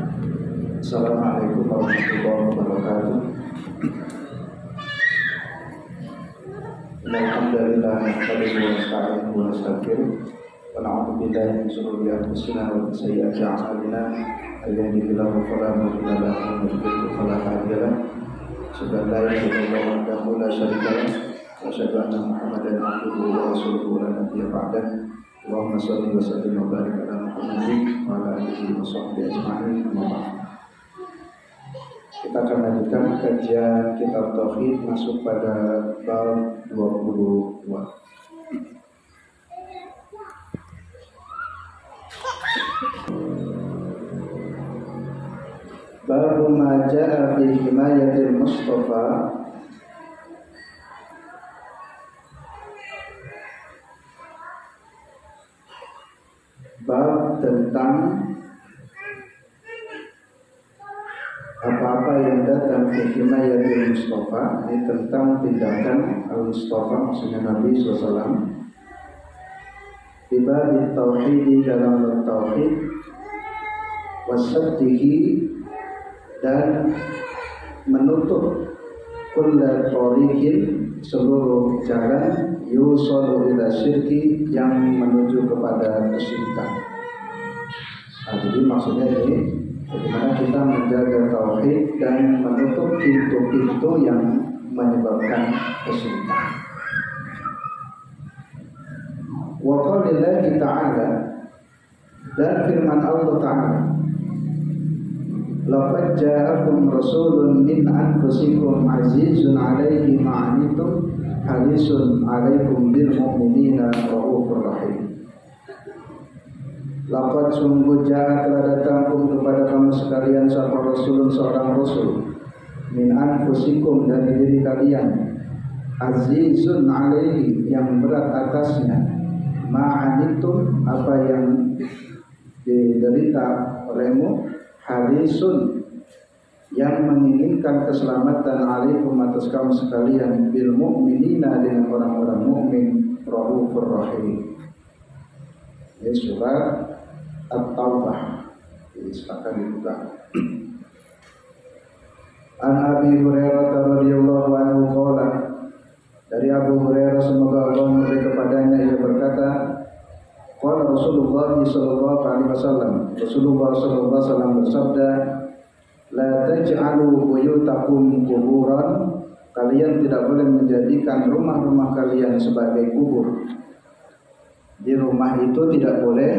Assalamualaikum warahmatullahi wabarakatuh. Alhamdulillah nahmaduhu wa nasta'inuhu wa nastaghfiruh wa na'udzu billahi min shururi anfusina wa min sayyiati a'malina. May yahdihillahu fala mudilla lahu wa may yudlil fala hadiya lahu. Asyhadu an la ilaha illallah wahdahu la syarika lahu wa asyhadu anna Muhammadan abduhu wa rasuluhu la nabiyya ba'dahu. Allahumma shalli wa sallim wa barik ala Muhammadin wa ala alihi wa sahbihi ajma'in. Amma ba'd. Kita akan lanjutkan kajian kitab Tauhid, masuk pada bab 22. Bab ma jaa fi himayatil Mustafa. Bab tentang apa-apa yang datang fi himayatil Mustafa. Ini tentang tindakan Al-Mustafa, maksudnya Nabi SAW, tiba di tauhid, dalam tauhid, wasaddihi, dan menutup kulla tariqin, seluruh jalan, yusalu ila syirki, yang menuju kepada kesyirikan. Nah, jadi maksudnya ini bagaimana kita menjaga tauhid dan menutup pintu-pintu yang menyebabkan kesyirikan. Wa qaulillahi ta'ala, dan firman Allah Ta'ala, laqad ja'akum rasulun min anfusikum azizun 'alaihi ma 'anittum harisun 'alaikum bil mu'minina raufur rahim. Laqad sungguh ja'a telah datangkum kepada kamu sekalian seorang rasul min anfusikum, dari diri kalian, azizun 'alaihi, yang berat atasnya, ma'anittum, apa yang diderita olehmu, harisun, yang menginginkan keselamatan, alaikum, atas kamu sekalian, bil mu'minina, dengan orang-orang mukmin, raufur rahim. Ini surat At-Taubah, silakan dibuka. An Abi Hurairah radhiyallahu anhu qala, dari Abu Hurairah semoga Allah meridai kepadanya, ia berkata, qala Rasulullah sallallahu alaihi wasallam, Rasulullah sallallahu alaihi wasallam bersabda, la taj'alu buyutakum kuburan, kalian tidak boleh menjadikan rumah-rumah kalian sebagai kubur. Di rumah itu tidak boleh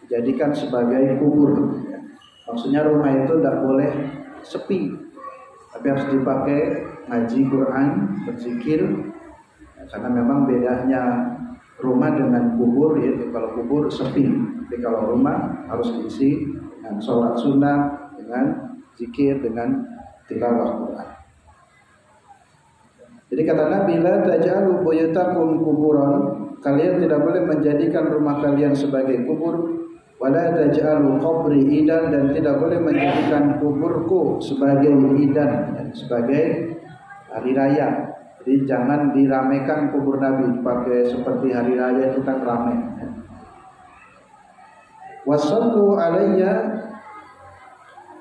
dijadikan sebagai kubur. Maksudnya rumah itu tidak boleh sepi, tapi harus dipakai ngaji Quran, berzikir. Karena memang bedanya rumah dengan kubur, yaitu kalau kubur sepi, tapi kalau rumah harus diisi dengan sholat sunnah, dengan zikir, dengan tilawah Quran. Jadi kata Nabi, la taj'alu buyutakum kuburan, kalian tidak boleh menjadikan rumah kalian sebagai kubur. Wala taj'alu qabri idan, dan tidak boleh menjadikan kuburku sebagai idan, sebagai hari raya. Jadi jangan diramaikan kubur Nabi, dipakai seperti hari raya itu kan ramai. Wassallu alayya,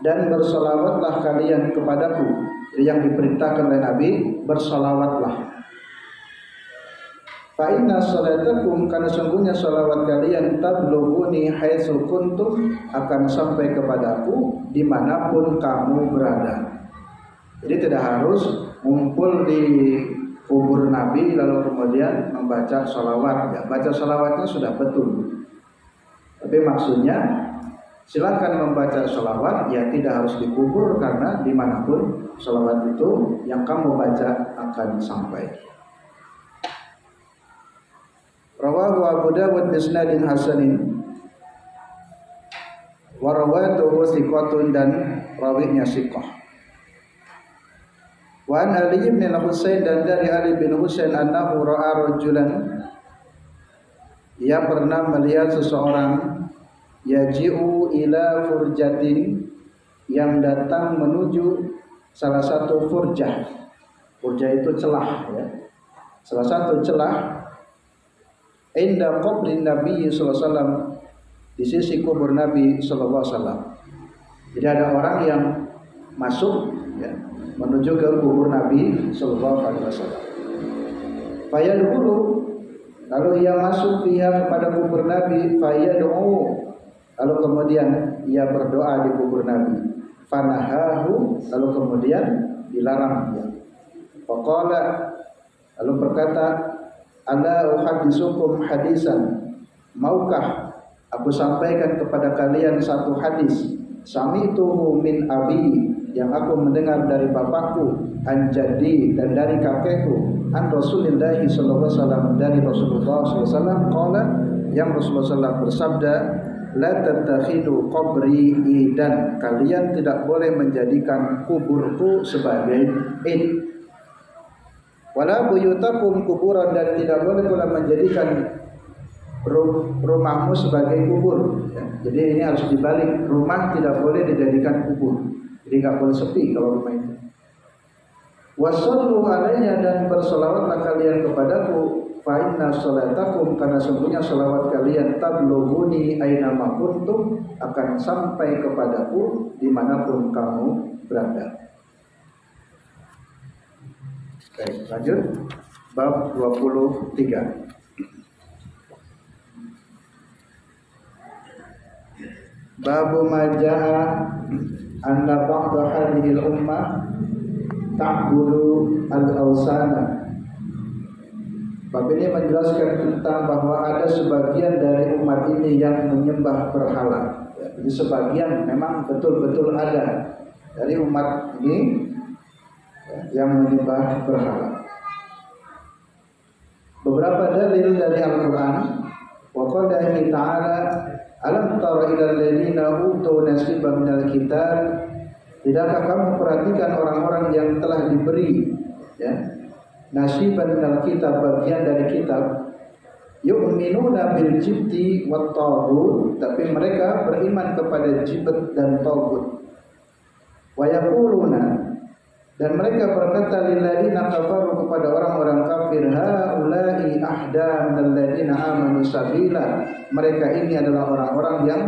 dan bersolawatlah kalian kepadaku. Jadi yang diperintahkan oleh Nabi, bersolawatlah. Fa inna salatakum, karena sungguhnya salawat kalian, tablughuni haitsu kuntum, akan sampai kepadaku dimanapun kamu berada. Jadi tidak harus ngumpul di kubur Nabi lalu kemudian membaca salawat. Ya, baca salawatnya sudah betul, tapi maksudnya silakan membaca salawat, ya tidak harus dikubur, karena dimanapun salawat itu yang kamu baca akan sampai. Rawahu Abu Dawud bisnadin hasanin, wa rawatuhu thiqatun, dan rawinya thiqah. Wa an Ali bin Husain, dan dari Ali bin Husain, annahu ra'a rajulan, ia pernah melihat seseorang, yaji'u ila furjatin, yang datang menuju salah satu furjah. Furjah itu celah, ya. Salah satu celah inda qabrin Nabi sallallahu alaihi wasallam, di sisi kubur Nabi sallallahu alaihi wasallam. Jadi ada orang yang masuk ya, menuju ke kubur Nabi Sallallahu Alaihi Wasallam. Fayadkhulu, lalu ia masuk dia kepada kubur Nabi. Fayad'u, lalu kemudian ia berdoa di kubur Nabi. Fanahahu, lalu kemudian dilarang dia. Faqala, lalu berkata, ala uhadditsukum hadisan, maukah aku sampaikan kepada kalian satu hadis, sami'tuhu min abi, yang aku mendengar dari bapakku, an jaddi, dan dari kakekku, an Rasulillah sallallahu alaihi wasallam, dari Rasulullah sallallahu alaihi wasallam, qala, yang Rasulullah sallallahu alaihi wasallam bersabda, la tattakhidu qabri idan, kalian tidak boleh menjadikan kuburku sebagai id. Wala buyutakum kuburan, dan tidak boleh pula menjadikan rumahmu sebagai kubur. Ya, jadi ini harus dibalik, rumah tidak boleh dijadikan kubur. Jadi nggak boleh sepi kalau rumah itu. Wassallu alayya, dan berselawatlah kalian kepadaku. Fa inna sholatakum, karena sesungguhnya selawat kalian tablughuni aina ma kuntum, akan sampai kepadaku dimanapun kamu berada. Baik, lanjut bab 23. Babu maja'a anna ba'da hadhil ummah ta'budu al-awsana. Bab ini menjelaskan tentang bahwa ada sebagian dari umat ini yang menyembah berhala. Jadi sebagian memang betul-betul ada dari umat ini yang menyembah berhala. Beberapa dalil dari Al-Quran. Wa qala ta'ala, alam tara ilal ladzina utu nasiban minal kitab, tidakkah kamu perhatikan orang-orang yang telah diberi ya, nasiban minal kitab, bagian dari kitab, yu'minuna bil jibti wat taghut, tapi mereka beriman kepada jibt dan taghut. Wa yaquluna, dan mereka berkata lilladzina kafaru, kepada orang-orang kafir, haula'i ahda minal ladzina amanu sabila, mereka ini adalah orang-orang yang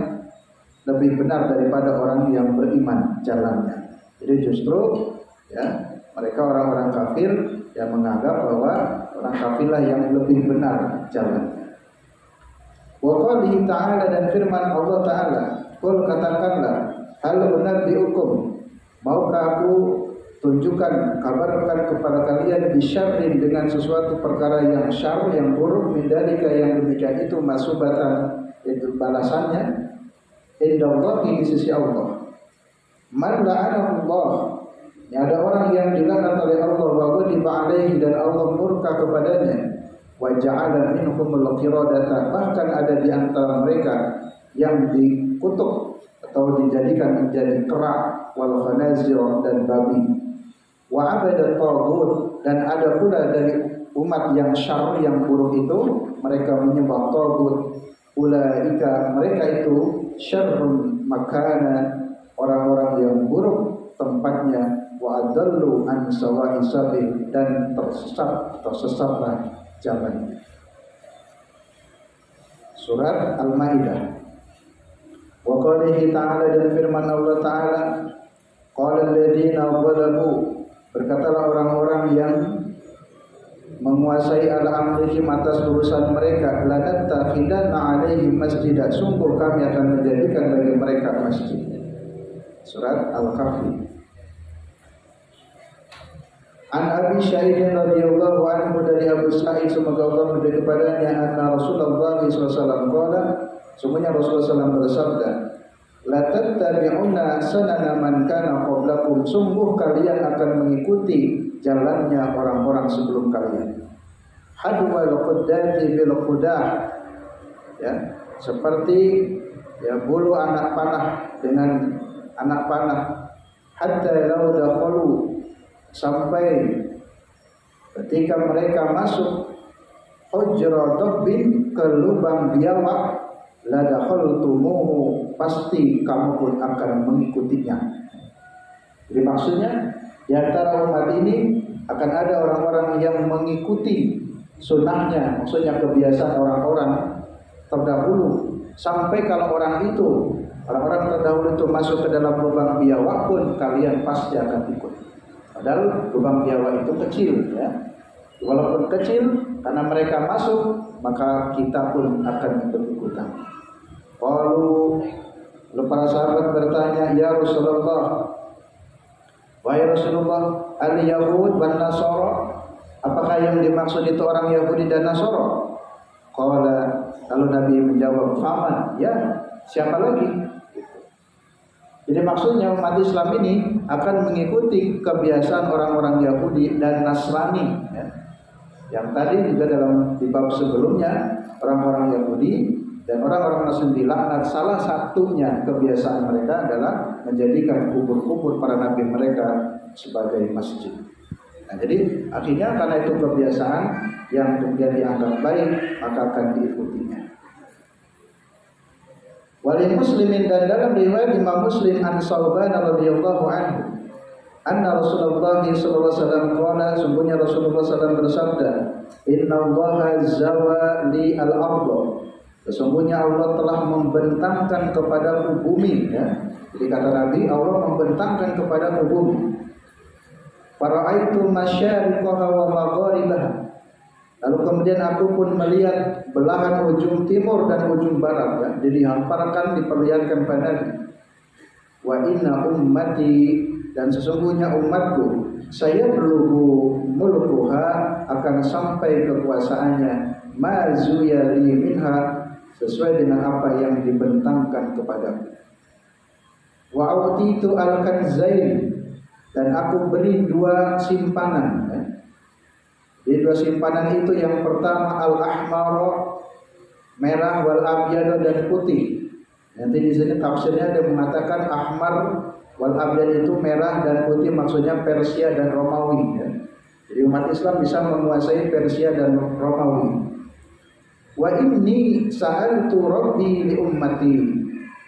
lebih benar daripada orang yang beriman jalannya. Jadi justru ya, mereka orang-orang kafir yang menganggap bahwa orang kafirlah yang lebih benar jalannya. Wa qalihi ta'ala, dan firman Allah Ta'ala, qul, katakanlah, hal unabbiukum, maukah aku tunjukkan, kabarkan kepada kalian, bisyarrin, dengan sesuatu perkara yang syarr, yang buruk, mindalika, yang demikian itu, masubatan, itu balasannya, indallahi, di sisi Allah. Man la'anahullah, ada orang yang dilaknat oleh Allah, wa ghadiba alaihi, dan Allah murka kepadanya, wa ja'ala minhumul qiradata, bahkan ada di antara mereka yang dikutuk atau dijadikan menjadi kera, wal khanazir, dan babi. Wa abadat taghut, dan ada pula dari umat yang syarr, yang buruk itu, mereka menyembah taghut. Ulaika, mereka itu syarrun makana, orang-orang yang buruk tempatnya, wa adallu an sawa'i sabil, dan tersesatlah jalannya. Surat Al-Maidah. Wa qalihi ta'ala, dan firman Allah Ta'ala, qala alladziina zalamu, berkatalah orang-orang yang menguasai al-amrihim, atas urusan mereka, lanattakhidanna 'alaihim masjidan, sungguh kami akan menjadikan bagi mereka masjid. Surat Al-Kahfi. An Abi Sa'id radhiyallahu anhu, dari Abu Sa'id, semoga Allah meridai kepadanya, anna Rasulullah sallallahu alaihi wasallam qala, sungguhnya Rasulullah SAW bersabda, la tattabi'unna sanana man kana qablakum, sungguh kalian akan mengikuti jalannya orang-orang sebelum kalian. Hadwal quddati bil qudah, ya, seperti ya bulu anak panah dengan anak panah. Hatta law dakhalu, sampai ketika mereka masuk hujra dabbin, ke lubang biawak, la dakhaltumuhu, pasti kamu pun akan mengikutinya. Jadi maksudnya di antara umat ini akan ada orang-orang yang mengikuti sunnahnya, maksudnya kebiasaan orang-orang terdahulu, sampai kalau orang itu Orang-orang terdahulu itu masuk ke dalam lubang biawak pun kalian pasti akan ikut. Padahal lubang biawak itu kecil, ya. Walaupun kecil, karena mereka masuk, maka kita pun akan ikut-ikutan. Lalu para sahabat bertanya, ya Rasulullah, wahai Rasulullah, al-Yahud wan Nasara, apakah yang dimaksud itu orang Yahudi dan Nasara? Lalu Nabi menjawab, faman, ya, siapa lagi? Jadi maksudnya umat Islam ini akan mengikuti kebiasaan orang-orang Yahudi dan Nasrani, ya. Yang tadi juga di bab sebelumnya orang-orang Yahudi dan orang-orang Nasrani dilaknat, salah satunya kebiasaan mereka adalah menjadikan kubur-kubur para nabi mereka sebagai masjid. Nah, jadi akhirnya karena itu kebiasaan yang kemudian dianggap baik, maka akan diikutinya. Wali Muslimin, dan dalam riwayat Imam Muslim an Sauban radhiyallahu anhu, anna Rasulullah sallallahu alaihi wasallam qala, sungguhnya Rasulullah sallallahu bersabda, innallaha zawa li al-ardh, sesungguhnya Allah telah membentangkan kepadaku bumi, ya. Jadi kata Nabi, Allah membentangkan kepadaku bumi. Fara'aitu masyariqaha wa magharibaha, lalu kemudian aku pun melihat belahan ujung timur dan ujung barat, ya. Jadi dihamparkan, diperlihatkan padaku. Wa inna ummati, dan sesungguhnya umatku, saya belum mulkuha, akan sampai kekuasaannya, mazuyali minha, sesuai dengan apa yang dibentangkan kepadaku. Wa autitu al-kanzain, dan aku beri 2 simpanan, ya. Di 2 simpanan itu yang pertama al-ahmar, merah, wal abyad, dan putih. Nanti di sini tafsirnya ada mengatakan ahmar wal abyad itu merah dan putih, maksudnya Persia dan Romawi, ya. Jadi umat Islam bisa menguasai Persia dan Romawi. Wa inni sa'altu rabbi li ummati,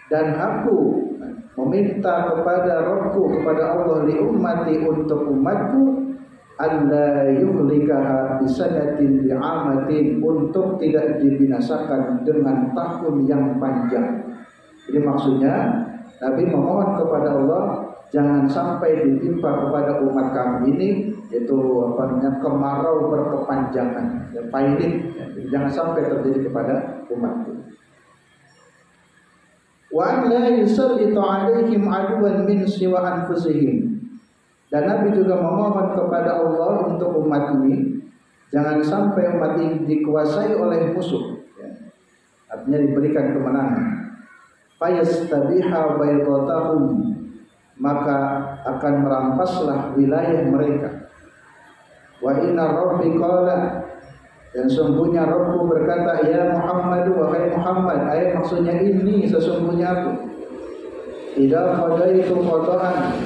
dan aku meminta kepada Rabbku, kepada Allah, li ummati, untuk umatku, alla yuhlikaha bisanatin bi'amatin, untuk tidak dibinasakan dengan tahun yang panjang. Jadi maksudnya Nabi memohon kepada Allah jangan sampai ditimpa kepada umat kami ini, yaitu kemarau berkepanjangan, ya, pailit, ya. Jangan sampai terjadi kepada umatku. Wa an la yusallitu alaihim aduwan min siwa anfusihim, dan Nabi juga memohon kepada Allah untuk umat ini jangan sampai umat ini dikuasai oleh musuh, ya. Artinya diberikan kemenangan. Fayastabiha baydatahum, maka akan merampaslah wilayah mereka. Wa inna rabbi qala, dan sesungguhnya Rabbku berkata, ya Muhammad, wahai Muhammad, ayat maksudnya ini sesungguhnya aku, idza qadaitu qadaan,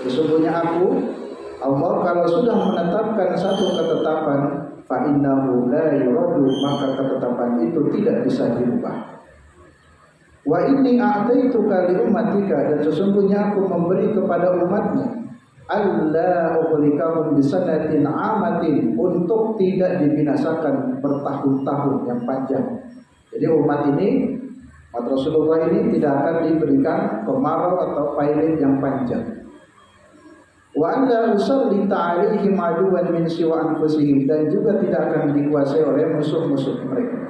sesungguhnya aku, Allah, kalau sudah menetapkan satu ketetapan, fa innahu la yuradu, maka ketetapan itu tidak bisa dirubah. Wa inni a'taituka li ummatika, dan sesungguhnya aku memberi kepada umatmu, alla ughlikahum bisanatin amatin, untuk tidak dibinasakan bertahun-tahun yang panjang. Jadi umat ini, umat Rasulullah ini tidak akan diberikan kemarau atau pailit yang panjang. Wa alla usallita alaihim aduwan min siwa anfusihim, dan juga tidak akan dikuasai oleh musuh-musuh mereka.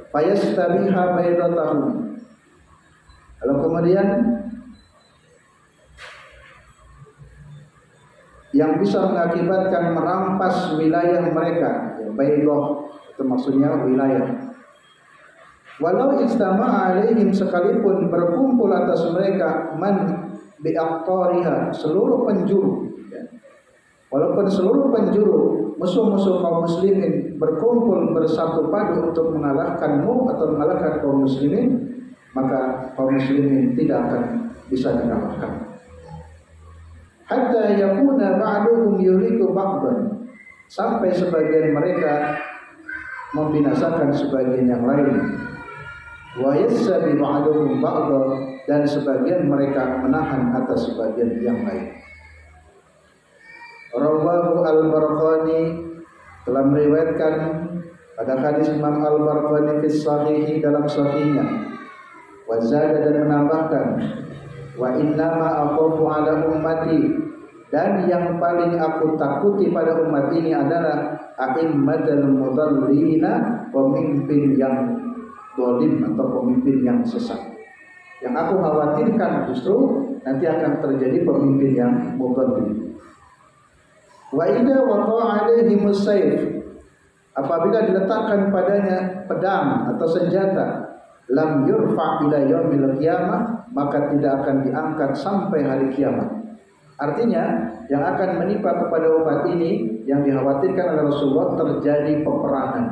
Fayastabiha baydatahum, lalu kemudian yang bisa mengakibatkan merampas wilayah mereka, ya, baydah itu maksudnya wilayah. Walau istama'a alaihim, sekalipun berkumpul atas mereka, man bi'aqtariha, seluruh penjuru, ya. Walaupun seluruh penjuru musuh-musuh kaum muslimin berkumpul bersatu padu untuk mengalahkanmu atau mengalahkan kaum muslimin, maka kaum muslimin tidak akan bisa dikalahkan. Hatta yakuna ba'duhum yuriku ba'dan, sampai sebagian mereka membinasakan sebagian yang lain. Wa yassabi ba'duhum ba'da, dan sebagian mereka menahan atas sebagian yang lain. Rawahu al-Barqani, telah meriwayatkan pada hadis Imam al-Barqani fi sahihi, dalam sahihnya, Wa zada dan menambahkan, wa innama akhafu ala ummati, dan yang paling aku takuti pada umat ini adalah a'immatul mudallina, pemimpin yang zalim atau pemimpin yang sesat. Yang aku khawatirkan justru nanti akan terjadi pemimpin yang mudallin. Wa idza waqa'a alaihimus sayf, apabila diletakkan padanya pedang atau senjata, lam yurfa ila yaumil qiyamah, maka tidak akan diangkat sampai hari kiamat. Artinya yang akan menimpa kepada umat ini yang dikhawatirkan oleh Rasulullah terjadi peperangan.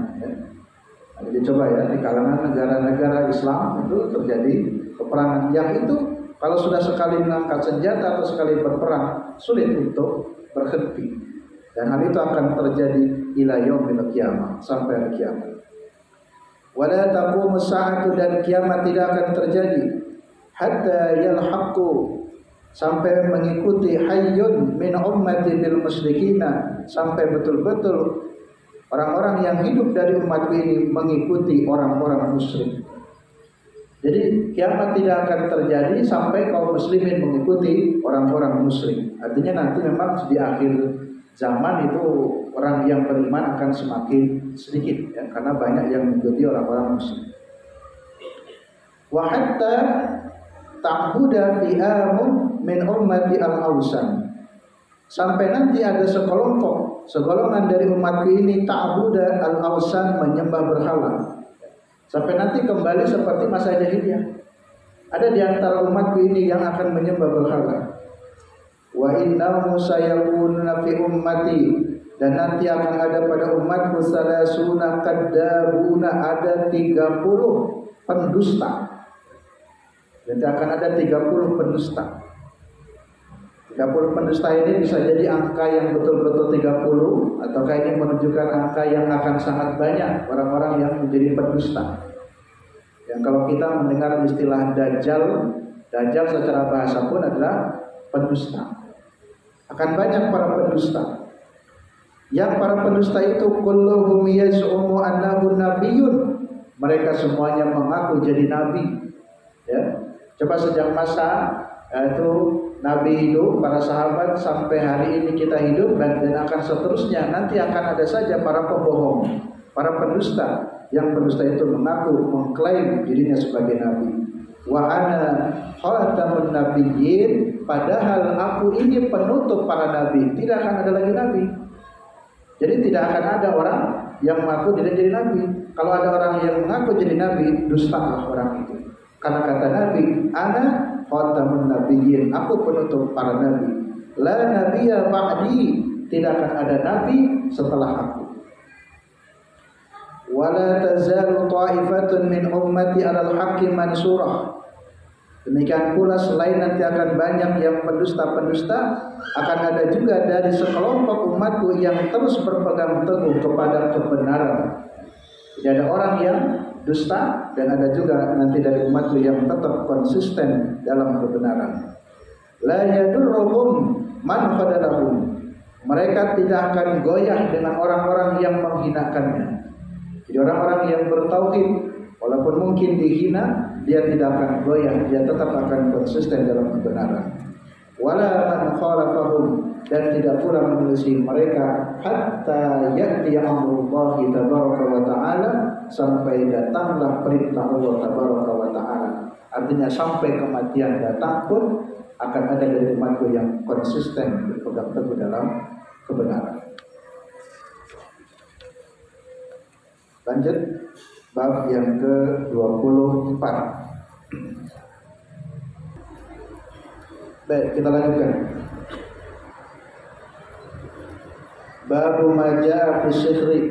Jadi coba ya, di kalangan negara-negara Islam itu terjadi peperangan. Yang itu kalau sudah sekali mengangkat senjata atau sekali berperang sulit untuk berhenti. Dan hal itu akan terjadi ila yaumil qiyamah, sampai hari kiamat. Wala taqumu sa'atu, dan kiamat tidak akan terjadi hatta yalhaqu, sampai mengikuti hayyun min ummati bil musyrikina, sampai betul-betul orang-orang yang hidup dari umat ini mengikuti orang-orang musyrik. Jadi kiamat tidak akan terjadi sampai kaum muslimin mengikuti orang-orang musyrik. Artinya nanti memang di akhir zaman itu orang yang beriman akan semakin sedikit ya, karena banyak yang mengikuti orang-orang musyrik. Wa hatta ta'buda fi'amun min ummati al-awsan, sampai nanti ada segolongan dari umatku ini ta'buda al-awsan, menyembah berhala. Sampai nanti kembali seperti masa jahiliyah. Ada di antara umatku ini yang akan menyembah berhala. Wa innahu sayakununa fi ummati, dan nanti akan ada pada umatku salasuna kadzabuna, ada 30 pendusta. Jadi akan ada 30 pendusta. 30 pendusta ini bisa jadi angka yang betul-betul 30, ataukah ini menunjukkan angka yang akan sangat banyak orang-orang yang menjadi pendusta. Yang kalau kita mendengar istilah Dajjal secara bahasa pun adalah pendusta. Akan banyak para pendusta. Yang para pendusta itu kulluhum yaz'umu annahu nabiyyun, mereka semuanya mengaku jadi nabi. Ya. Coba sejak masa itu Nabi hidup, para sahabat, sampai hari ini kita hidup, dan akan seterusnya. Nanti akan ada saja para pembohong, para pendusta, yang pendusta itu mengaku, mengklaim dirinya sebagai nabi. Wa ana khatamun nabiyyin, padahal aku ini penutup para nabi. Tidak akan ada lagi nabi. Jadi tidak akan ada orang yang mengaku dirinya jadi nabi. Kalau ada orang yang mengaku jadi nabi, dustalah orang itu. Karena kata Nabi, ana khatamun nabiyyin, aku penutup para nabi. La nabiyya ba'di, tidak akan ada nabi setelah aku. Wala tazalu ta'ifatun min ummati 'alal haqqi mansurah. Demikian pula selain nanti akan banyak yang pendusta-pendusta, akan ada juga dari sekelompok umatku yang terus berpegang teguh kepada kebenaran. Jadi ada orang yang dusta, dan ada juga nanti dari umatku yang tetap konsisten dalam kebenaran. La yadurruhum man khadalahum, mereka tidak akan goyah dengan orang-orang yang menghinakannya. Jadi orang-orang yang bertauhid, walaupun mungkin dihina, dia tidak akan goyah, dia tetap akan konsisten dalam kebenaran. Wala man khalafahum, dan tidak pula menyelisih mereka hatta ya'ti amrullahi tabaraka wa ta'ala, sampai datanglah perintah Allah tabaraka wa ta'ala. Artinya sampai kematian datang pun akan ada dari umatku yang konsisten berpegang teguh dalam kebenaran. Lanjut bab yang ke-24. Baik, kita lanjutkan. Bab majaa fi sihri,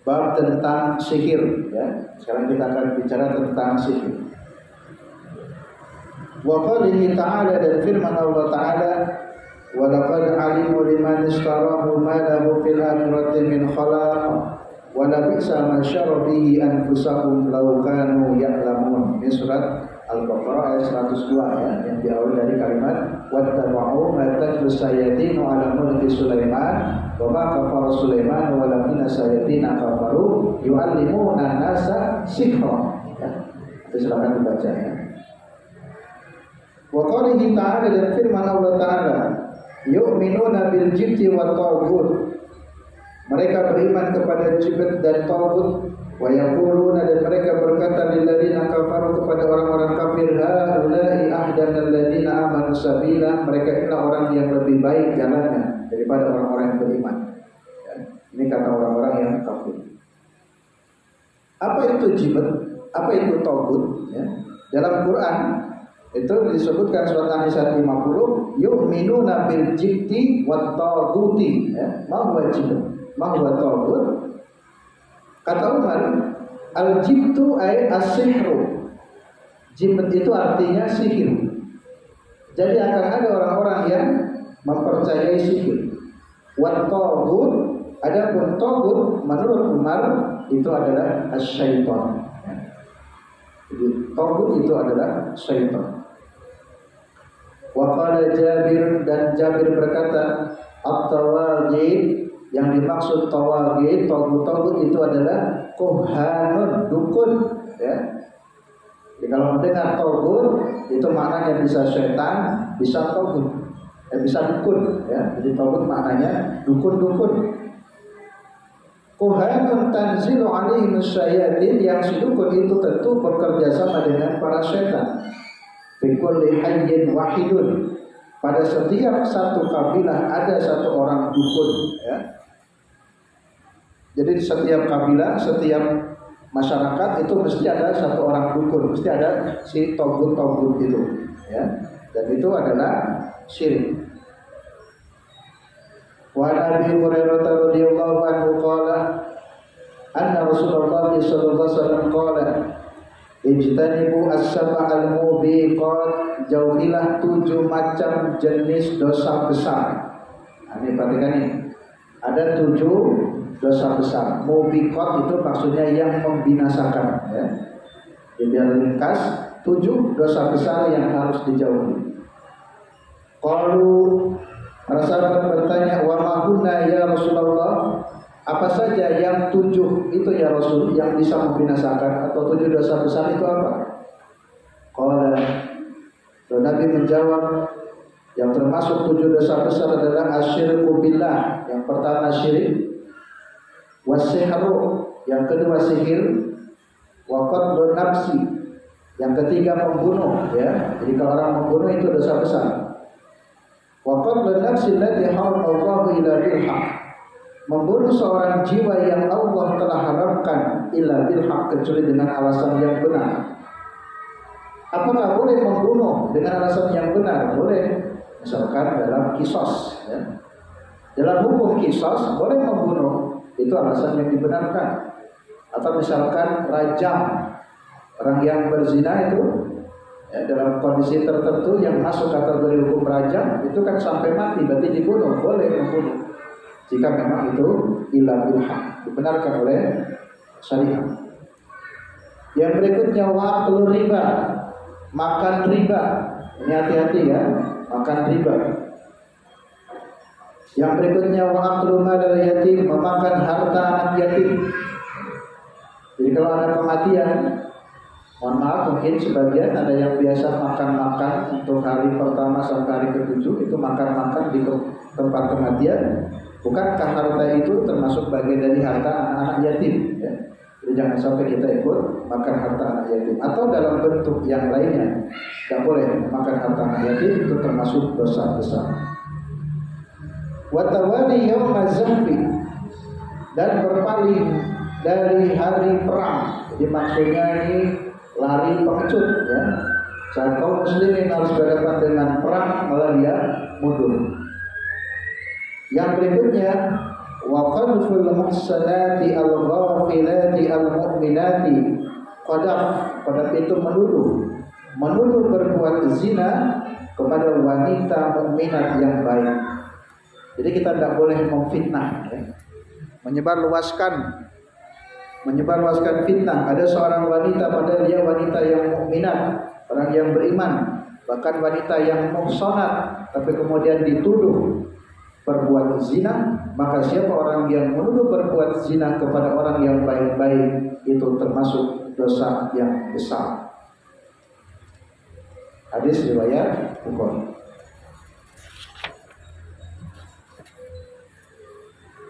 bab tentang sihir ya. Sekarang kita akan bicara tentang sihir. Wa qalihi ta'ala, dan firman Allah Ta'ala, wa laqad alimu liman ishtarahu ma lahu fil akhirati min khalaq wa la bi'sa ma syara bihi anfusahum law kanu ya'lamun. Ini surat Al-Baqarah ayat 102 ya, yang diawali dari kalimat wattaba'u ma tatlu sayatinu ala mulki Sulaiman wa ma kafara Sulaiman walakinna sayatina kafaru yu'allimuna nasa sihra. Silakan dibaca ya. Wa qalihi ta'ala, dan firman Allah Ta'ala, yu'minuna bil jibti wa taghut. Mereka beriman kepada jibt dan taghut. Wa yaquluna, dan mereka berkata lil ladzina kafaru, kepada orang-orang kafir, haula'i ahdan alladziina amanu sabila. Mereka inilah orang yang lebih baik jalannya daripada orang-orang yang beriman. Ya. Ini kata orang-orang yang kafir. Apa itu jibt? Apa itu taghut? Ya. Dalam Quran itu disebutkan surat An-Nisa 50, yu'minuna bil jibti wat taghuti, ya. Ma huwa jibt? Ma huwa taghut? Kata Umar, al-jibtu ay as-sihru. Jibt itu artinya sihir. Jadi akan ada orang-orang yang mempercayai sihir. Wat taghut, adapun taghut menurut Umar itu adalah as-syaitan. Jadi taghut itu adalah syaitan. Wa qala Jabir, dan Jabir berkata, at-tawaghit, yang dimaksud tawaghit, taghut itu adalah kuhanun, dukun, ya. Jadi kalau mendengar taghut itu maknanya bisa syaitan, bisa taghut, bisa dukun, ya. Jadi taghut maknanya dukun-dukun. Kuhanun tanzilu alaihim syayatin, yang si dukun itu tentu bekerja sama dengan para syaitan. Fi kulli hayyin wahidun, pada setiap satu kabilah ada satu orang dukun, ya. Jadi setiap kabilah, setiap masyarakat itu mesti ada satu orang dukun, mesti ada si taghut itu, ya. Dan itu adalah syirik. Wa Abi Hurairah radhiyallahu anhu qala, anna Rasulullah sallallahu alaihi wasallam qala, ijtanibu as-sab'al mubiqat, jauhilah 7 macam jenis dosa besar. Ini perhatikan ini. Ada 7 dosa besar. Mubiqat itu maksudnya yang membinasakan, ya. Jadi ringkas 7 dosa besar yang harus dijauhi. Qalu, para sahabat bertanya, wa ma kunna ya Rasulullah? Apa saja yang 7 itu ya Rasul, yang bisa membinasakan, atau 7 dosa besar itu apa? Qala, Nabi menjawab, yang termasuk 7 dosa besar adalah asyirku billah, yang pertama syirik, wasihru, yang kedua sihir, wa qatlun nafsi, yang ketiga membunuh, ya. Jadi kalau orang membunuh itu dosa besar. Wa qatlun nafsi allati harramallahu illa bil haqq, membunuh seorang jiwa yang Allah telah haramkan illa bil haqq, kecuali dengan alasan yang benar. Apakah boleh membunuh dengan alasan yang benar? Boleh. Misalkan dalam kisos, ya. Dalam hukum kisos boleh membunuh, itu alasan yang dibenarkan. Atau misalkan rajam, orang yang berzina itu, ya, dalam kondisi tertentu yang masuk kategori hukum rajam, itu kan sampai mati, berarti dibunuh, boleh membunuh. Jika memang itu illa bil haqq, dibenarkan oleh syariat. Yang berikutnya wa'aklu riba, makan riba. Ini hati-hati ya, makan riba. Yang berikutnya wa'aklu malal yatim, memakan harta anak yatim. Jadi kalau ada kematian, mohon maaf, mungkin sebagian ada yang biasa makan-makan untuk hari pertama sampai hari ke-7, itu makan-makan di tempat kematian. Bukankah harta itu termasuk bagian dari harta anak-anak yatim, ya? Jadi jangan sampai kita ikut makan harta anak yatim. Atau dalam bentuk yang lainnya, tidak boleh makan harta anak yatim, itu termasuk dosa besar. Watawali yaumaz zahfi, dan berpaling dari hari perang. Jadi maksudnya ini lari pengecut, ya. Saat kaum muslimin harus berhadapan dengan perang, malah dia mundur. Yang berikutnya wa qadful muhsanati al-ghafilati al-mu'minati, qadaf, qadaf itu menuduh berbuat zina kepada wanita mukminat yang baik. Jadi kita tidak boleh memfitnah, ya. menyebarluaskan fitnah. Ada seorang wanita, padahal dia wanita yang mukminat, orang yang beriman, bahkan wanita yang muhsanat, tapi kemudian dituduh berbuat zina, maka siapa orang yang menuduh berbuat zina kepada orang yang baik-baik, itu termasuk dosa yang besar. Hadis riwayat Bukhari.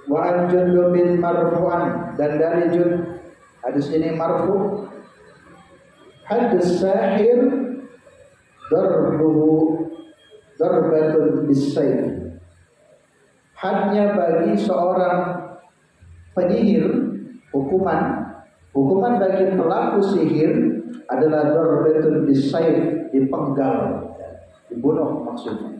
Wa an Jundub bin marfu'an, dan dari Jundub, hadis ini marfu', hadis sahir darbuhu darbatun bisayf. Hadnya bagi seorang penyihir, hukuman bagi pelaku sihir adalah darbatun bisayf, dipenggal, dibunuh maksudnya.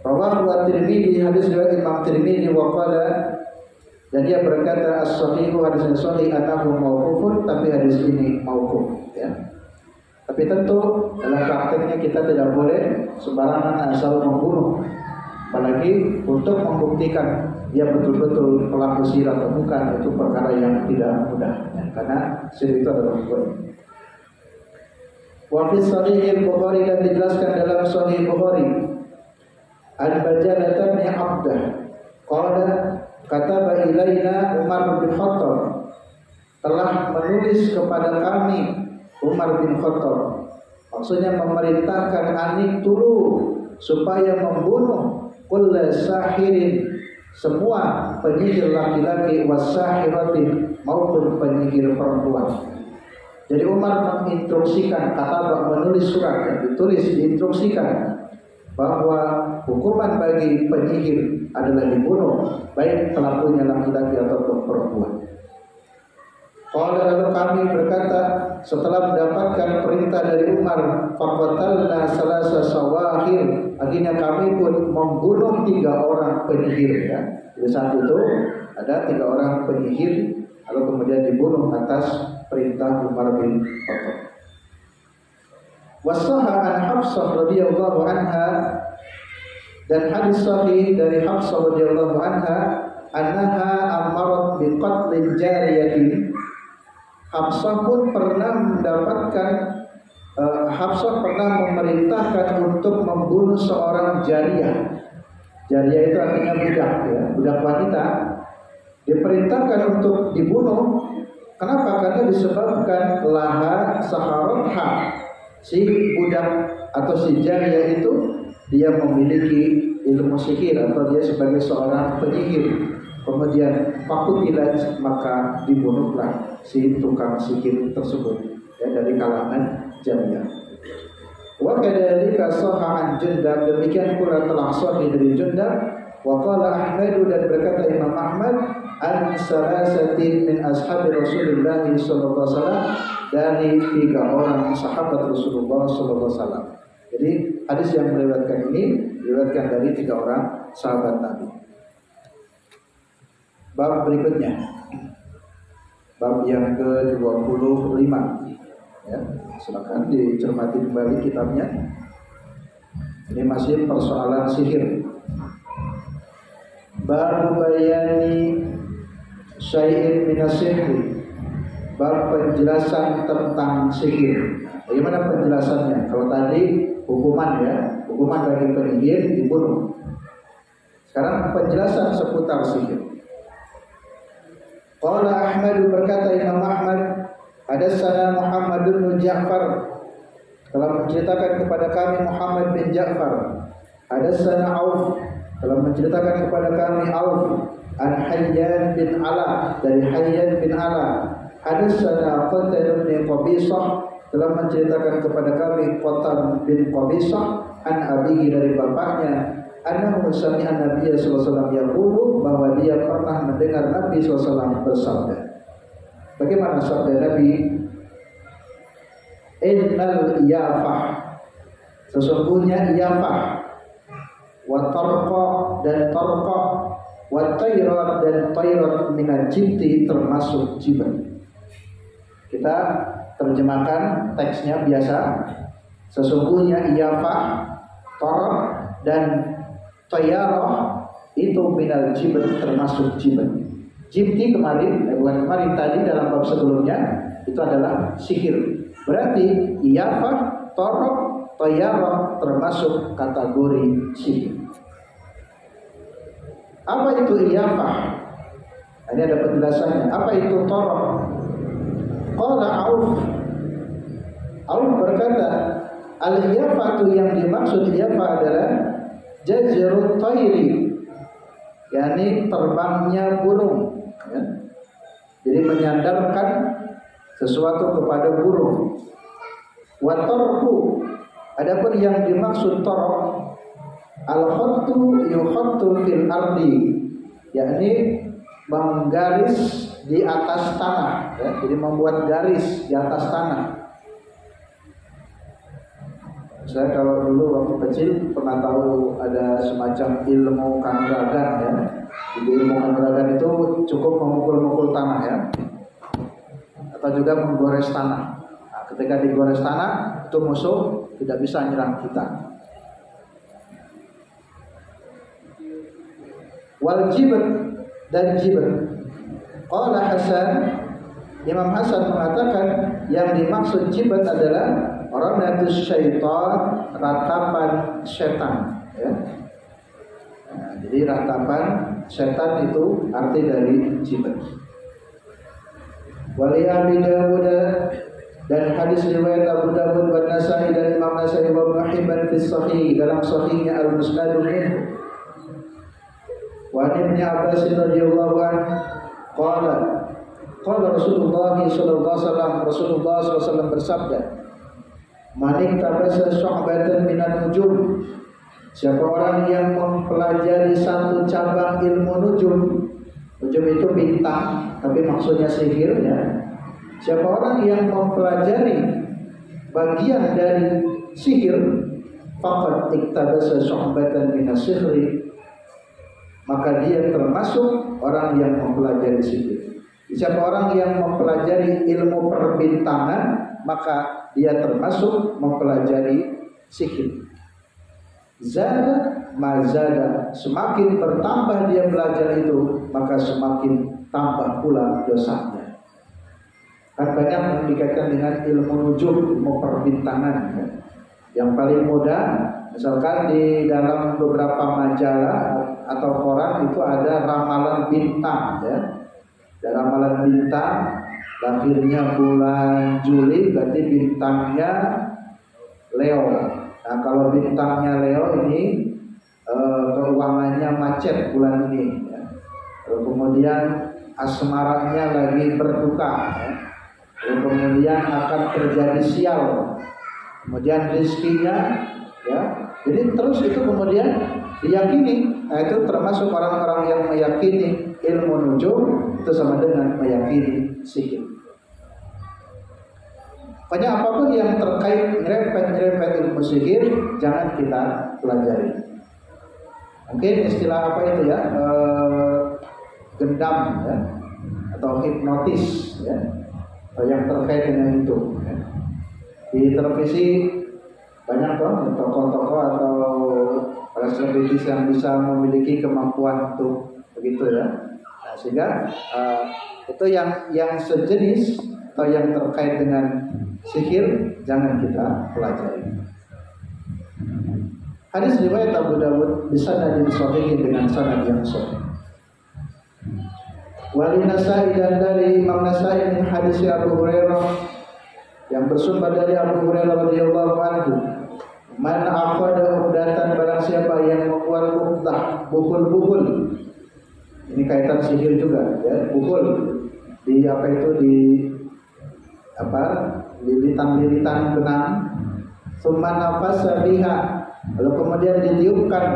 Rawahu at-Tirmidzi, hadis riwayat Imam Tirmidzi, wa qala, dan dia berkata as-sahihu, hadis sahih, anahu mauqufun, tapi hadis ini mauquf, ya. Tapi tentu dalam prakteknya kita tidak boleh sembarangan asal membunuh, apalagi untuk membuktikan dia betul-betul pelaku sihir atau bukan, itu perkara yang tidak mudah, ya, karena sihir itu adalah hukum. Wa fi sahih Bukhari, dan dijelaskan dalam sahih Bukhari, Al-Bajalah bin Abdah qala kataba ilaina Umar bin Khattab, telah menulis kepada kami Umar bin Khattab, maksudnya memerintahkan anik tulu supaya membunuh kulla sahirin, semua penyihir laki-laki, wasahiratin, maupun penyihir perempuan. Jadi Umar menginstruksikan, kata menulis surat yang ditulis diinstruksikan bahwa hukuman bagi penyihir adalah dibunuh, baik pelakunya laki-laki ataupun perempuan. Kalau lalu kami berkata, setelah mendapatkan perintah dari Umar, faqatalna salasa sawahir, akhirnya kami pun membunuh 3 orang penyihir, ya. Jadi saat itu ada 3 orang penyihir, lalu kemudian dibunuh atas perintah Umar bin Khattab. Wasaha an Hafsah radhiyallahu anha, dan hadis sahih dari Hafsah radhiyallahu anha, annaha amarat bi qatlil jariyatin. Hafsah pun pernah mendapatkan, Hafsah pernah memerintahkan untuk membunuh seorang jariyah. Jariyah itu artinya budak, ya, budak wanita. Diperintahkan untuk dibunuh. Kenapa? Karena disebabkan laha saharatha, si budak atau si jariyah itu dia memiliki ilmu sihir atau dia sebagai seorang penyihir. Kemudian fakutilat, maka dibunuhlah si tukang sihir tersebut, ya, dari kalangan jariyah. Wa kadzalika sahha an Jundab, demikian pula telah sahih dari Jundab. Wa qala Ahmad, dan berkata Imam Ahmad, an salasatin min ashabi Rasulullah sallallahu alaihi wasallam, dari 3 orang sahabat Rasulullah sallallahu alaihi wasallam. Jadi hadis yang meriwayatkan ini diriwayatkan dari 3 orang sahabat Nabi. Bab berikutnya, bab yang ke-25, ya, silakan dicermati kembali kitabnya. Ini masih persoalan sihir. Bab bayani syai'in minas sihri, bab penjelasan tentang sihir. Bagaimana penjelasannya? Kalau tadi hukuman, ya, hukuman bagi penyihir dibunuh. Sekarang penjelasan seputar sihir. Qala Ahmad, berkata Imam Ahmad, hadatsana Muhammad bin Ja'far, telah menceritakan kepada kami Muhammad bin Ja'far. Hadatsana Auf, telah menceritakan kepada kami Auf, an Hayyan bin Ala, dari Hayyan bin Ala. Hadatsana Qatan bin Qabisah, telah menceritakan kepada kami Qatan bin Qabisah, an abihi, dari bapaknya, annahu sami'a Nabi sallallahu alaihi wasallam yaqulu, bahwa dia pernah mendengar Nabi sallallahu alaihi wasallam bersabda. Bagaimana sabda Nabi? Innal iyafah, sesungguhnya iyafah, wa tarqa, dan tarqa, wa tayrat, dan tayrat, minal jibti, termasuk jibat. Kita terjemahkan teksnya biasa. Sesungguhnya iyafah, tarq, dan tayyarah itu minal jibat, termasuk jibat. Jibti kemarin, bukan kemarin, tadi dalam bab sebelumnya itu adalah sihir. Berarti iyafah, tarq, tayyarah termasuk kategori sihir. Apa itu iyafah? Ini ada penjelasannya. Apa itu tarq? Qala Auf berkata berkata, al-iyafatu yang dimaksud iyafa adalah jazrut tayri, yakni terbangnya burung, ya. Jadi menyandarkan sesuatu kepada burung. Wa tarku, adapun yang dimaksud tarq, al-khattu yukhattu fil ardi, yakni menggaris di atas tanah, ya. Jadi membuat garis di atas tanah. Saya kalau dulu waktu kecil pernah tahu ada semacam ilmu kanuragan, ya. Di ilmu kanuragan itu cukup memukul-mukul tanah, ya, atau juga menggores tanah. Nah, ketika digores tanah itu musuh tidak bisa menyerang kita. Wal jibat dan jibat. Qala Hasan, Imam Hasan mengatakan yang dimaksud jibat adalah ranatus syaitan, ratapan setan, ya. Nah, jadi ratapan setan itu arti dari jibat. Wali Abi Dawud, dan hadis riwayat Abu Dawud dan Nasai dan Imam Nasai wa Ibnu Hibban fi Sahih, dalam sahihnya Al-Musnad minhu. Wa Ibnu Abbas radhiyallahu anhu qala Rasulullah sallallahu alaihi wasallam, Rasulullah sallallahu alaihi wasallam bersabda, "Man tabasa syu'batan minan nujum." Siapa orang yang mempelajari satu cabang ilmu nujum. Nujum itu bintang, tapi maksudnya sihir, ya. Siapa orang yang mempelajari bagian dari sihir, faqad iktabasa syu'batan minas sihri, maka dia termasuk orang yang mempelajari sihir. Siapa orang yang mempelajari ilmu perbintangan, maka dia termasuk mempelajari sihir. Zada mazada, semakin bertambah dia belajar itu, maka semakin tambah pula dosanya. Kan banyak yang dikaitkan dengan ilmu nujum, ilmu perbintangan, ya. Yang paling mudah, misalkan di dalam beberapa majalah atau koran itu ada ramalan bintang, ya. Dan ramalan bintang, lahirnya bulan Juli, berarti bintangnya Leo. Nah, kalau bintangnya Leo ini keuangannya macet bulan ini, ya. Lalu kemudian asmaranya lagi berduka, ya. Lalu kemudian akan terjadi sial, kemudian rezekinya, ya. Jadi terus itu kemudian diyakini. Nah, itu termasuk orang-orang yang meyakini ilmu nujum itu sama dengan meyakini sihir. Pokoknya apapun yang terkait nyerempet ilmu sihir jangan kita pelajari. Mungkin istilah apa itu, ya, gendam, ya, atau hipnotis, ya, atau yang terkait dengan itu, ya. Di televisi banyak loh tokoh-tokoh atau para selebritis yang bisa memiliki kemampuan untuk begitu, ya. Nah, sehingga itu yang sejenis atau yang terkait dengan sihir jangan kita pelajari. Hadis riwayat Abu Dawud bisanadin shahihin, dengan sanad yang sahih. Wali Nasai, dan dari Imam Nasai min hadis Abu Hurairah yang bersumber dari Abu Hurairah radhiyallahu anhu, man aqada uqdatan, barang siapa yang membuat uqdah, buhul. Ini kaitan sihir juga, ya, buhul di apa itu, di apa, lilitan benang, summa nafasa biha, lalu kemudian ditiupkan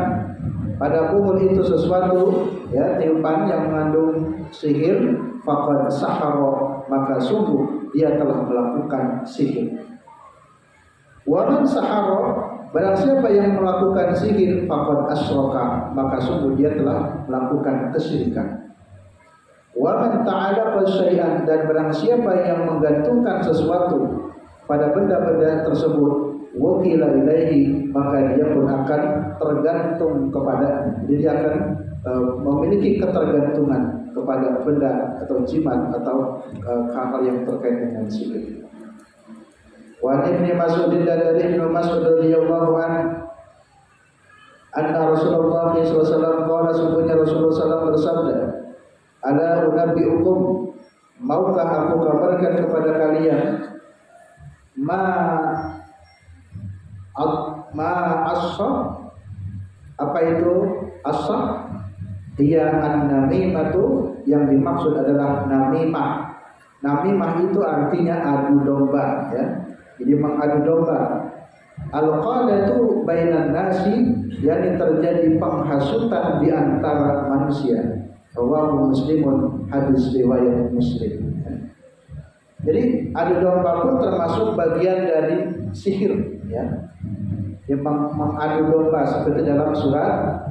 pada buhul itu sesuatu, ya, tiupan yang mengandung sihir, faqad sahara, maka sungguh dia telah melakukan sihir. Wa man sahara, barang siapa yang melakukan sihir, faqad asyraka, maka sungguh dia telah melakukan kesyirikan. Wa man ta'alaqa syai'an, dan barang siapa yang menggantungkan sesuatu pada benda-benda tersebut, wakila ilaihi, maka dia pun akan tergantung kepada, dia akan memiliki ketergantungan kepada benda atau jimat atau hal yang terkait dengan sihir. Wa Ibnu Mas'ud, dan dari Ibnu Mas'ud radhiyallahu anhu, anna Rasulullah sallallahu alaihi wasallam qala, sungguhnya Rasulullah sallallahu bersabda, ala unabbiukum, maukah aku kabarkan kepada kalian, ma Ma as-sah, apa itu as-sah? Dia an-namimatu, yang dimaksud adalah namimah. Namimah itu artinya adu domba, ya. Jadi mengadu domba. Al-qalatu bainan nasi, yang terjadi penghasutan di antara manusia. Rawahu Muslimun, hadis riwayat Muslim. Jadi adu domba pun termasuk bagian dari sihir, ya. Yang mengadu domba seperti dalam surat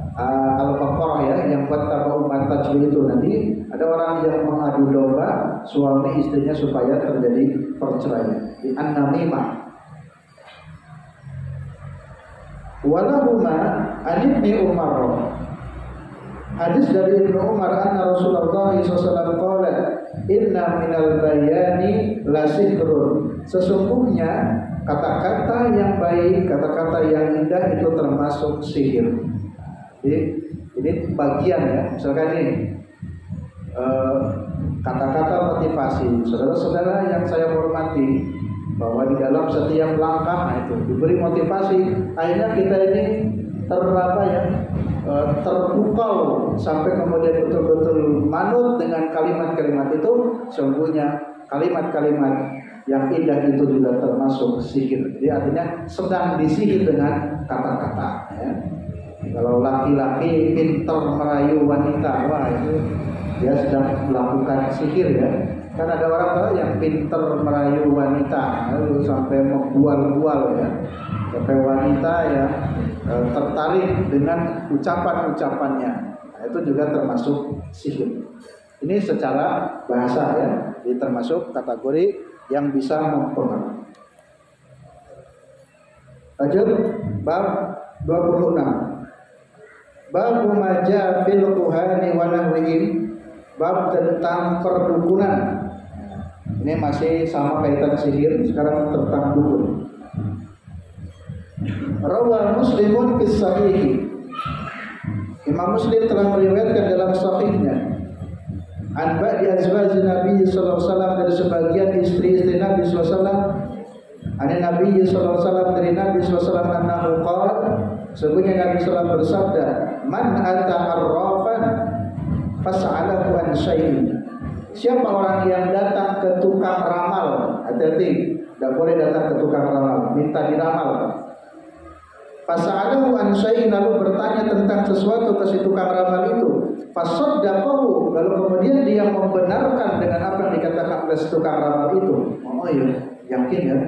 Al-Baqarah, ya, yang wattaba'u ma tatlu itu. Nanti ada orang yang mengadu domba suami istrinya supaya terjadi perceraian. Di an-namimah. Walahuma an Ibni Umar. Hadis dari Ibnu Umar anna Rasulullah SAW qala inna minal bayani la sihrun. Sesungguhnya kata-kata yang baik, kata-kata yang indah itu termasuk sihir. Jadi ini bagian, ya. Misalkan ini kata-kata motivasi. Saudara-saudara yang saya hormati, bahwa di dalam setiap langkah itu diberi motivasi, akhirnya kita ini terpukau sampai kemudian betul-betul manut dengan kalimat-kalimat itu. Sesungguhnya kalimat-kalimat yang indah itu juga termasuk sihir. Jadi artinya sedang disihir dengan kata-kata, ya. Kalau laki-laki pintar merayu wanita, wah itu dia sedang melakukan sihir, ya. Kan ada orang yang pintar merayu wanita, lalu sampai membual-bual, ya, sampai wanita, ya, tertarik dengan ucapan-ucapannya. Nah, itu juga termasuk sihir. Ini secara bahasa, ya, ini termasuk kategori yang bisa mempengaruhi. Lanjut bab 26. Bab maja fil kuhani wa nahwihim, bab tentang perdukunan. Ini masih sama kaitan sihir, sekarang tentang dukun. Rawal Muslimun fis sahih. Imam Muslim telah meriwayatkan dalam sahihnya an ba'di azwaj Nabi sallallahu alaihi wasallam, dari sebagian istri-istri Nabi sallallahu alaihi wasallam, Nabi sallallahu alaihi wasallam, dari Nabi sallallahu alaihi wasallam annahu qala, sesungguhnya Nabi sallallahu alaihi wasallam bersabda, man ata arrafan fas'alahu an syai'in. Siapa orang yang datang ke tukang ramal, hati-hati, tidak boleh datang ke tukang ramal, minta diramal. Fas'alahu an syai'in, lalu bertanya tentang sesuatu ke si tukang ramal itu. Fasaddaqahu, lalu kemudian dia membenarkan dengan apa yang dikatakan oleh si tukang ramal itu. Oh iya, yakin, ya,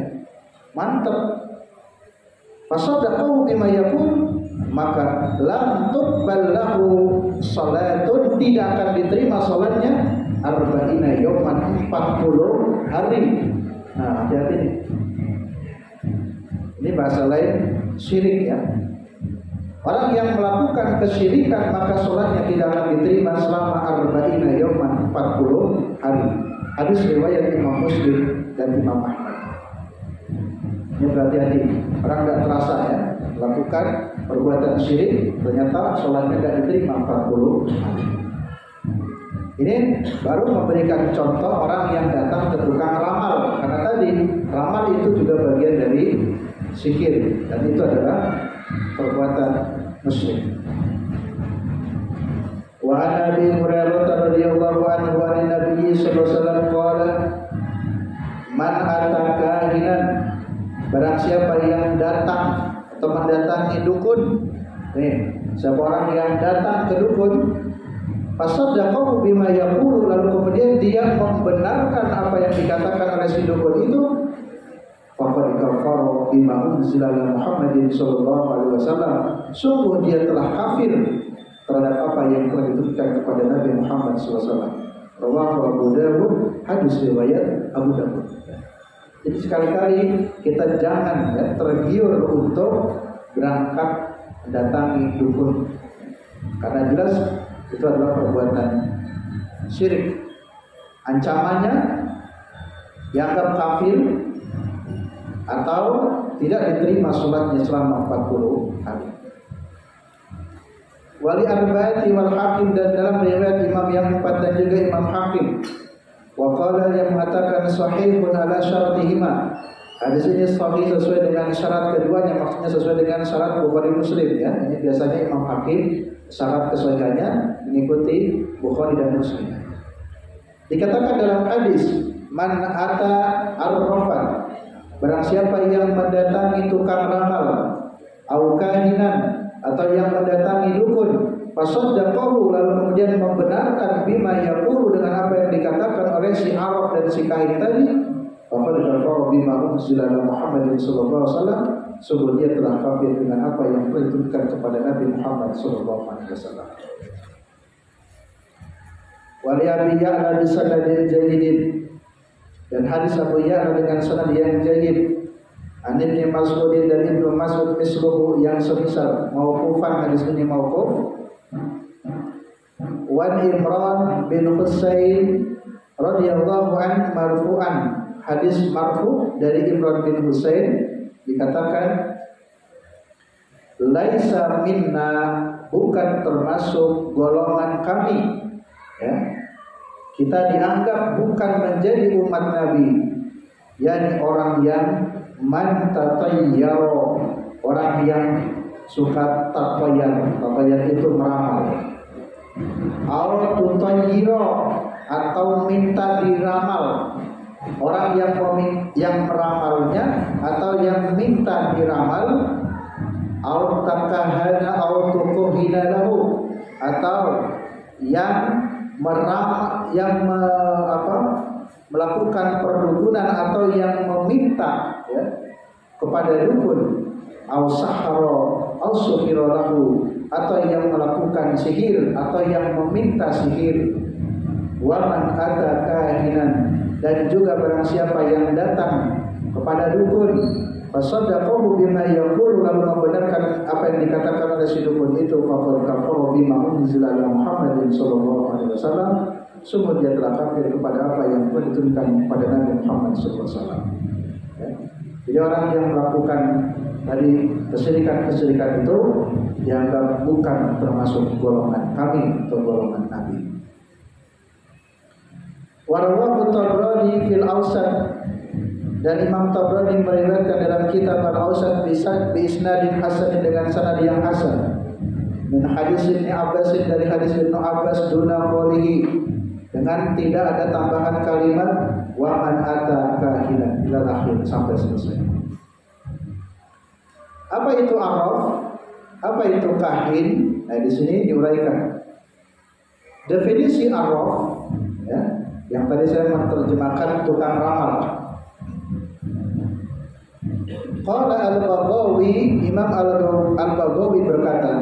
mantap. Fasaddaqahu bima yaqul, maka lam tuqbal lahu salatun, tidak akan diterima salatnya arba'ina yawman, 40 hari. Nah, hati-hati nih. Ini bahasa lain syirik, ya. Orang yang melakukan kesyirikan maka salatnya tidak akan diterima selama arba'ina yawman, 40 hari. Hadis riwayat Imam Muslim dan Imam Ahmad. Ini berhati-hati. Orang tidak terasa, ya, melakukan perbuatan syirik, ternyata sholatnya tidak diterima 40 hari. Ini baru memberikan contoh orang yang datang ke tukang ramal. Karena tadi ramal itu juga bagian dari sihir, dan itu adalah perbuatan musyrik. Wa an Abi Hurairah radhiyallahu anhu an Nabi sallallahu alaihi wasallam qala man ataka hinan, barang siapa yang datang atau mendatangi dukun. Nih, siapa orang yang datang ke dukun, fasaddaqahu bima yaqulu, lalu kemudian dia membenarkan apa yang dikatakan oleh si dukun itu, faqad kafara bima unzila ala Muhammadin sallallahu alaihi wasallam, sungguh dia telah kafir terhadap apa yang telah diturunkan kepada Nabi Muhammad sallallahu alaihi wasallam. Rawahu Abu Dawud, hadis riwayat Abu Dawud. Jadi sekali-kali kita jangan, ya, tergiur untuk berangkat mendatangi dukun, karena jelas itu adalah perbuatan syirik. Ancamannya dianggap kafir atau tidak diterima sholatnya selama 40 hari. Wali arba'ati wal hakim, dan dalam riwayat imam yang 4 dan juga Imam Hakim. Wa qala, yang mengatakan sahihun ala syartihima, Hadis ini sahih sesuai dengan syarat keduanya, maksudnya sesuai dengan syarat Bukhari Muslim ya. Ini biasanya Imam Hakim syarat kesahihannya mengikuti Bukhari dan Muslim. Dikatakan dalam hadis, man ata arrafan, barang siapa yang mendatangi tukang ramal, au kahinan, atau yang mendatangi dukun, fasaddaqahu, lalu kemudian membenarkan bima yaqulu, dengan apa yang dikatakan oleh si Arab dan si kahin tadi, faqad kafara bima unzila ala Muhammadin sallallahu alaihi wasallam, sungguh dia telah kafir dengan apa yang diturunkan kepada Nabi Muhammad sallallahu alaihi wasallam. Wa li Abi Ya'la bi sanadin jayyidin, dan hadis Abu Ya'la dengan sanad yang jayyid. An Ibnu Mas'ud dan Ibnu Mas'ud misluhu, yang semisal, mauqufan, hadis ini mauquf. Wan Imran bin Husain radhiyallahu an marfu'an, hadis marfu dari Imran bin Husain dikatakan, laisa minna, bukan termasuk golongan kami ya. Kita dianggap bukan menjadi umat Nabi, yakni orang yang man tatayyaro, orang yang suka tatayyar. Tatayyar itu meramal. Au tutayyiro, atau minta diramal. Orang yang meramalnya atau yang minta diramal. Au takahana au tukuhina lahu, atau yang melakukan perdukunan atau yang meminta ya, kepada dukun, au sahara au suhira lahu, atau yang melakukan sihir atau yang meminta sihir. Wa man ata kahinan, dan juga barang siapa yang datang kepada dukun, fasaddaqahu bima yaqulu, lalu membenarkan apa yang dikatakan oleh si dukun itu, faqad kafara bima unzila ala Muhammadin sallallahu alaihi wasallam, sungguh dia telah kafir kepada apa yang telah diturunkan kepada Nabi Muhammad sallallahu alaihi wasallam. Ya. Jadi orang yang melakukan tadi kesyirikan itu dianggap bukan termasuk golongan kami atau golongan Nabi. Warwahu Tabrani fil Awsat, dan Imam Tabrani meriwayatkan dalam kitab Al-Awsat bi isnadin hasan, dengan sanad yang hasan, min hadis Ibnu Abbas, dari hadis Ibnu Abbas, duna qolihi, dengan tidak ada tambahan kalimat wa man ata kahinan ila akhir, sampai selesai. Apa itu araf? Apa itu kahin? Nah, di sini diuraikan. Definisi araf ya, yang tadi saya menerjemahkan tukang ramal. Qala al-Baghawi, Imam al-Baghawi berkata,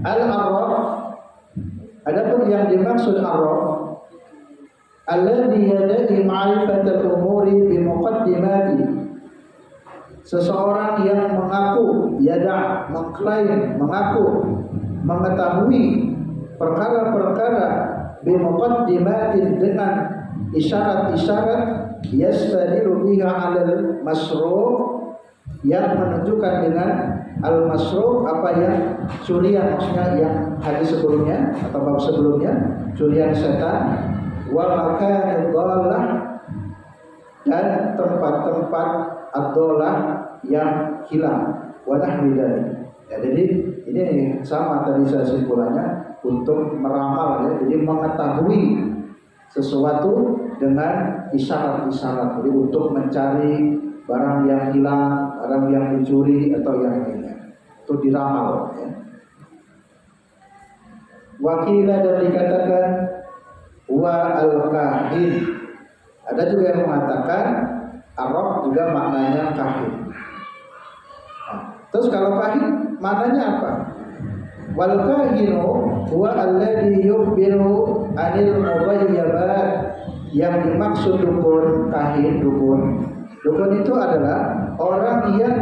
al-araf, adapun yang dimaksud araf, alladhi yadai ma'rifatal umuri bi muqaddimati, seseorang yang mengaku, yada, mengklaim, mengaku mengetahui perkara-perkara bi muqaddimatin, dengan isyarat-isyarat, yastadilu biha 'alal masru', yang menunjukkan dengan al-masru', apa yang curian, maksudnya yang hadis sebelumnya atau bab sebelumnya, curian setan, wa makanid dhalah, dan tempat-tempat ad-dhalah yang hilang, wa nahwi dzalik. Ya, jadi ini sama tadi saya simpulannya untuk meramal ya, jadi mengetahui sesuatu dengan isyarat-isyarat, jadi untuk mencari barang yang hilang, barang yang dicuri atau yang lainnya, itu diramal ya. Wakila, dan dikatakan wa al-kahin, ada juga yang mengatakan araf juga maknanya kahin. Nah, terus kalau kahin maknanya apa? Wal kahinu huwa alladhi yukhbiru anil mughayyabat, yang dimaksud dukun, kahin, dukun itu adalah orang yang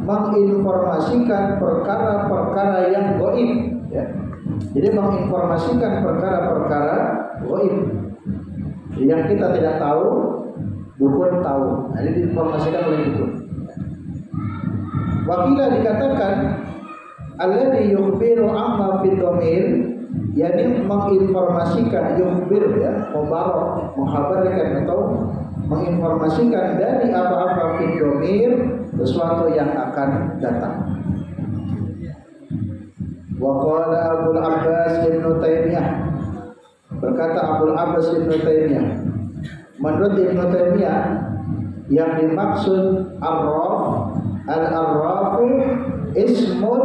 menginformasikan perkara-perkara yang gaib ya. Jadi menginformasikan perkara-perkara gaib yang kita tidak tahu, dukun tahu. Nah, ini diinformasikan oleh dukun. Wakila dikatakan alladhi yukhbiru amma fid dhamir, yakni menginformasikan, yukhbir ya, mubarok, menghabarkan atau menginformasikan dari apa-apa fid dhamir sesuatu yang akan datang. Wa qala Abul Abbas Ibnu Taimiyah, berkata Abul Abbas Ibnu Taimiyah, menurut Ibnu Taimiyah yang dimaksud ar-raf, al-arrafu ismun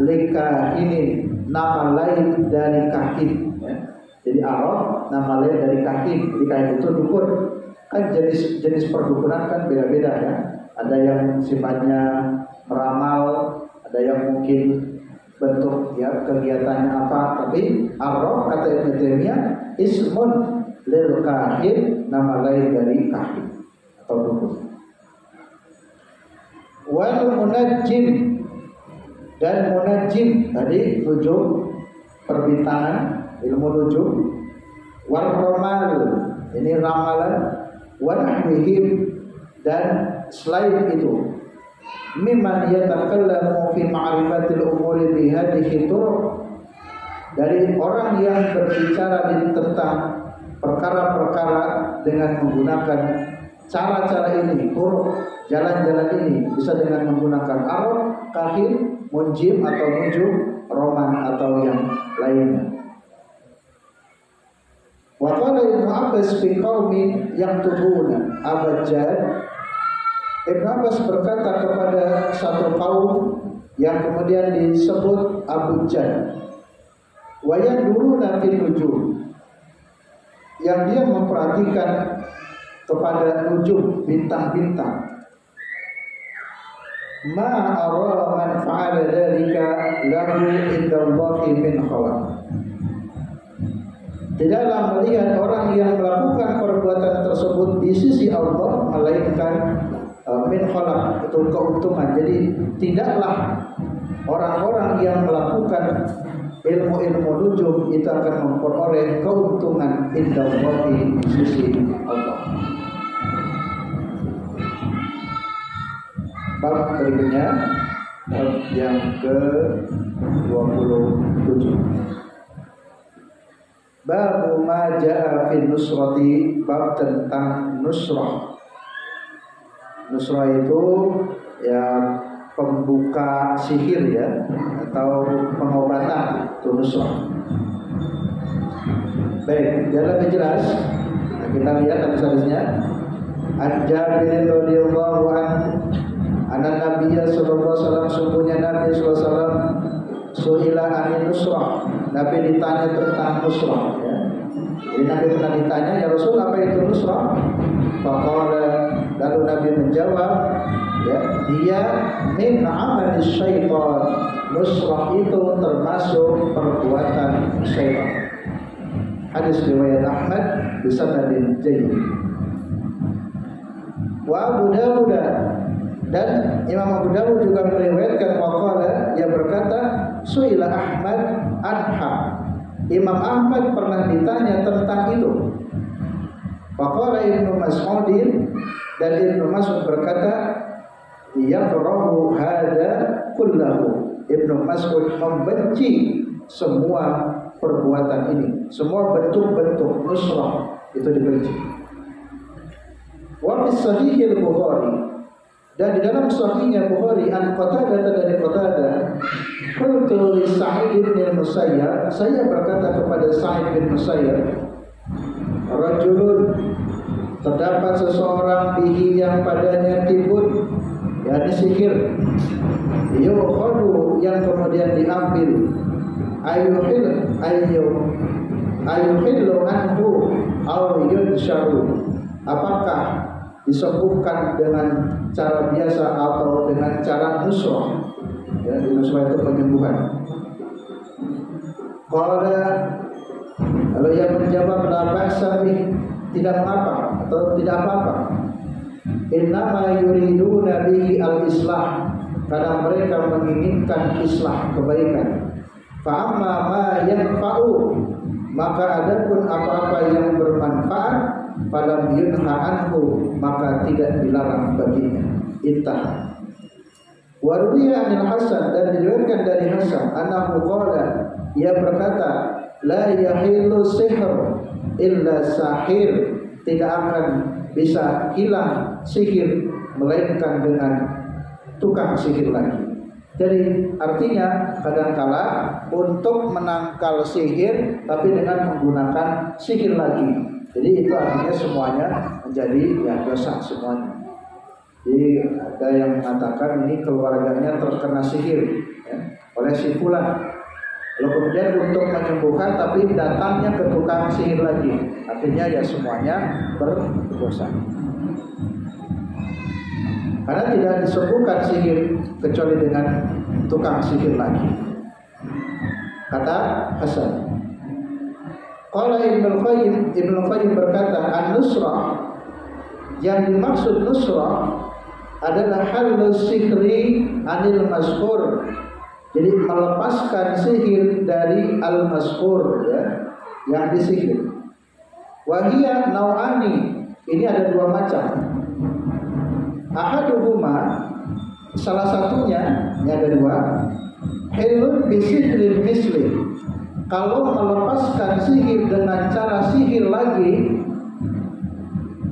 likahinin, nama lain dari kahin. Jadi arraf nama lain dari kahin. Jadi kahin itu dukun. Kan jenis perdukunan kan beda-beda ya. Ada yang sifatnya meramal, ada yang mungkin bentuk ya kegiatannya apa. Tapi arraf kata Ibnu Taimiyah ismun lil kahin, nama lain dari kahin atau dukun. Wal munajjim, dan munajjim tadi nujum perbintangan, ilmu nujum. Wal ramal, ini ramalan. Wa nahwihim, dan selain itu mimman yatakallamu fi ma'rifatil umuri bi hadhihi turuq, dari orang yang berbicara tentang perkara-perkara dengan menggunakan cara-cara ini, turuq, jalan-jalan ini, bisa dengan menggunakan arab, kahin, munjim atau nujum, roman atau yang lainnya. Wa qala Ibnu Abbas fi qaumin yaktubuna abajad, Ibnu Abbas berkata kepada satu kaum yang kemudian disebut abujad, wa yanduruna fi nujum, yang dia memperhatikan kepada nujum, bintang-bintang. Ma ara man fa'ala dzalika lahu indallahi min khalaq, tidaklah melihat orang yang melakukan perbuatan tersebut di sisi Allah melainkan min khalaq, itu keuntungan. Jadi tidaklah orang-orang yang melakukan ilmu-ilmu nujum itu akan memperoleh keuntungan indallahi di sisi Allah. Bab berikutnya, bab yang ke-27. Bab ma jaa fi nusrati, bab tentang nusrah. Nusrah itu ya pembuka sihir ya, atau pengobatan, itu nusrah. Baik, biar lebih jelas kita lihat hadis-hadisnya. An-Jabir radhiyallahu anhu anna Nabiyya sallallahu alaihi wasallam, sungguhnya Nabi sallallahu alaihi wasallam su'ila anin nusrah, Nabi ditanya tentang nusrah ya. Jadi Nabi pernah ditanya, ya Rasul, apa itu nusrah? Faqala, lalu Nabi menjawab, ya, dia min amali syaitan, nusrah itu termasuk perbuatan syaitan. Hadis riwayat Ahmad bisanadin jayyid. Wa Abu Dawud, dan Imam Abu Dawud juga meriwayatkan waqala, ia berkata su'ila Ahmad anha, Imam Ahmad pernah ditanya tentang itu. Waqala Ibnu Mas'udin, dan Ibnu Mas'ud berkata yakrahu hada kullahu, Ibnu Mas'ud membenci semua perbuatan ini, semua bentuk-bentuk nusrah itu dibenci. Wa fi sahih al-Bukhari, dan di dalam sahihnya Bukhari, an Qatadah, dari Qatadah, qultu li Sa'id bin Musayyab, saya berkata kepada Sa'id bin Musayyab, rajulun, terdapat seseorang bihi yang padanya tibun, yakni sihir, yukhadu, yang kemudian diambil, ayuhillu anhu au yunsharu, apakah disembuhkan dengan cara biasa atau dengan cara nusrah. Ya, nusrah itu penyembuhan. Qala, kalau ia menjawab la ba'sa bih, tidak mengapa atau tidak apa-apa. Innama yuriduna bihi al-islah, karena mereka menginginkan islah, kebaikan. Fa amma ma yanfa'u, maka adapun apa-apa yang bermanfaat, falam yunha anhu, maka tidak dilarang baginya. Intah. Wa ruwiya anil Hasan, dan diriwayatkan dari Hasan, annahu qala, ia berkata, la yahillu sihr illa sahir, tidak akan bisa hilang sihir melainkan dengan tukang sihir lagi. Jadi artinya kadangkala untuk menangkal sihir tapi dengan menggunakan sihir lagi. Jadi itu artinya semuanya menjadi dosa semuanya. Jadi ada yang mengatakan ini keluarganya terkena sihir oleh si fulan. Lalu kemudian untuk menyembuhkan tapi datangnya ke tukang sihir lagi. Artinya ya semuanya berdosa. Karena tidak disembuhkan sihir kecuali dengan tukang sihir lagi. Kata Hasan. Qala Ibnu Qayyim berkata, an-nusrah, yang dimaksud nusrah adalah halus sihri anil mazkur. Jadi melepaskan sihir dari al-mazkur, yang disihir. Wahia nau'ani, ini ada dua macam. Ahaduhuma, salah satunya, ini ada dua. Hilun bisihrin misli. Kalau melepaskan sihir dengan cara sihir lagi,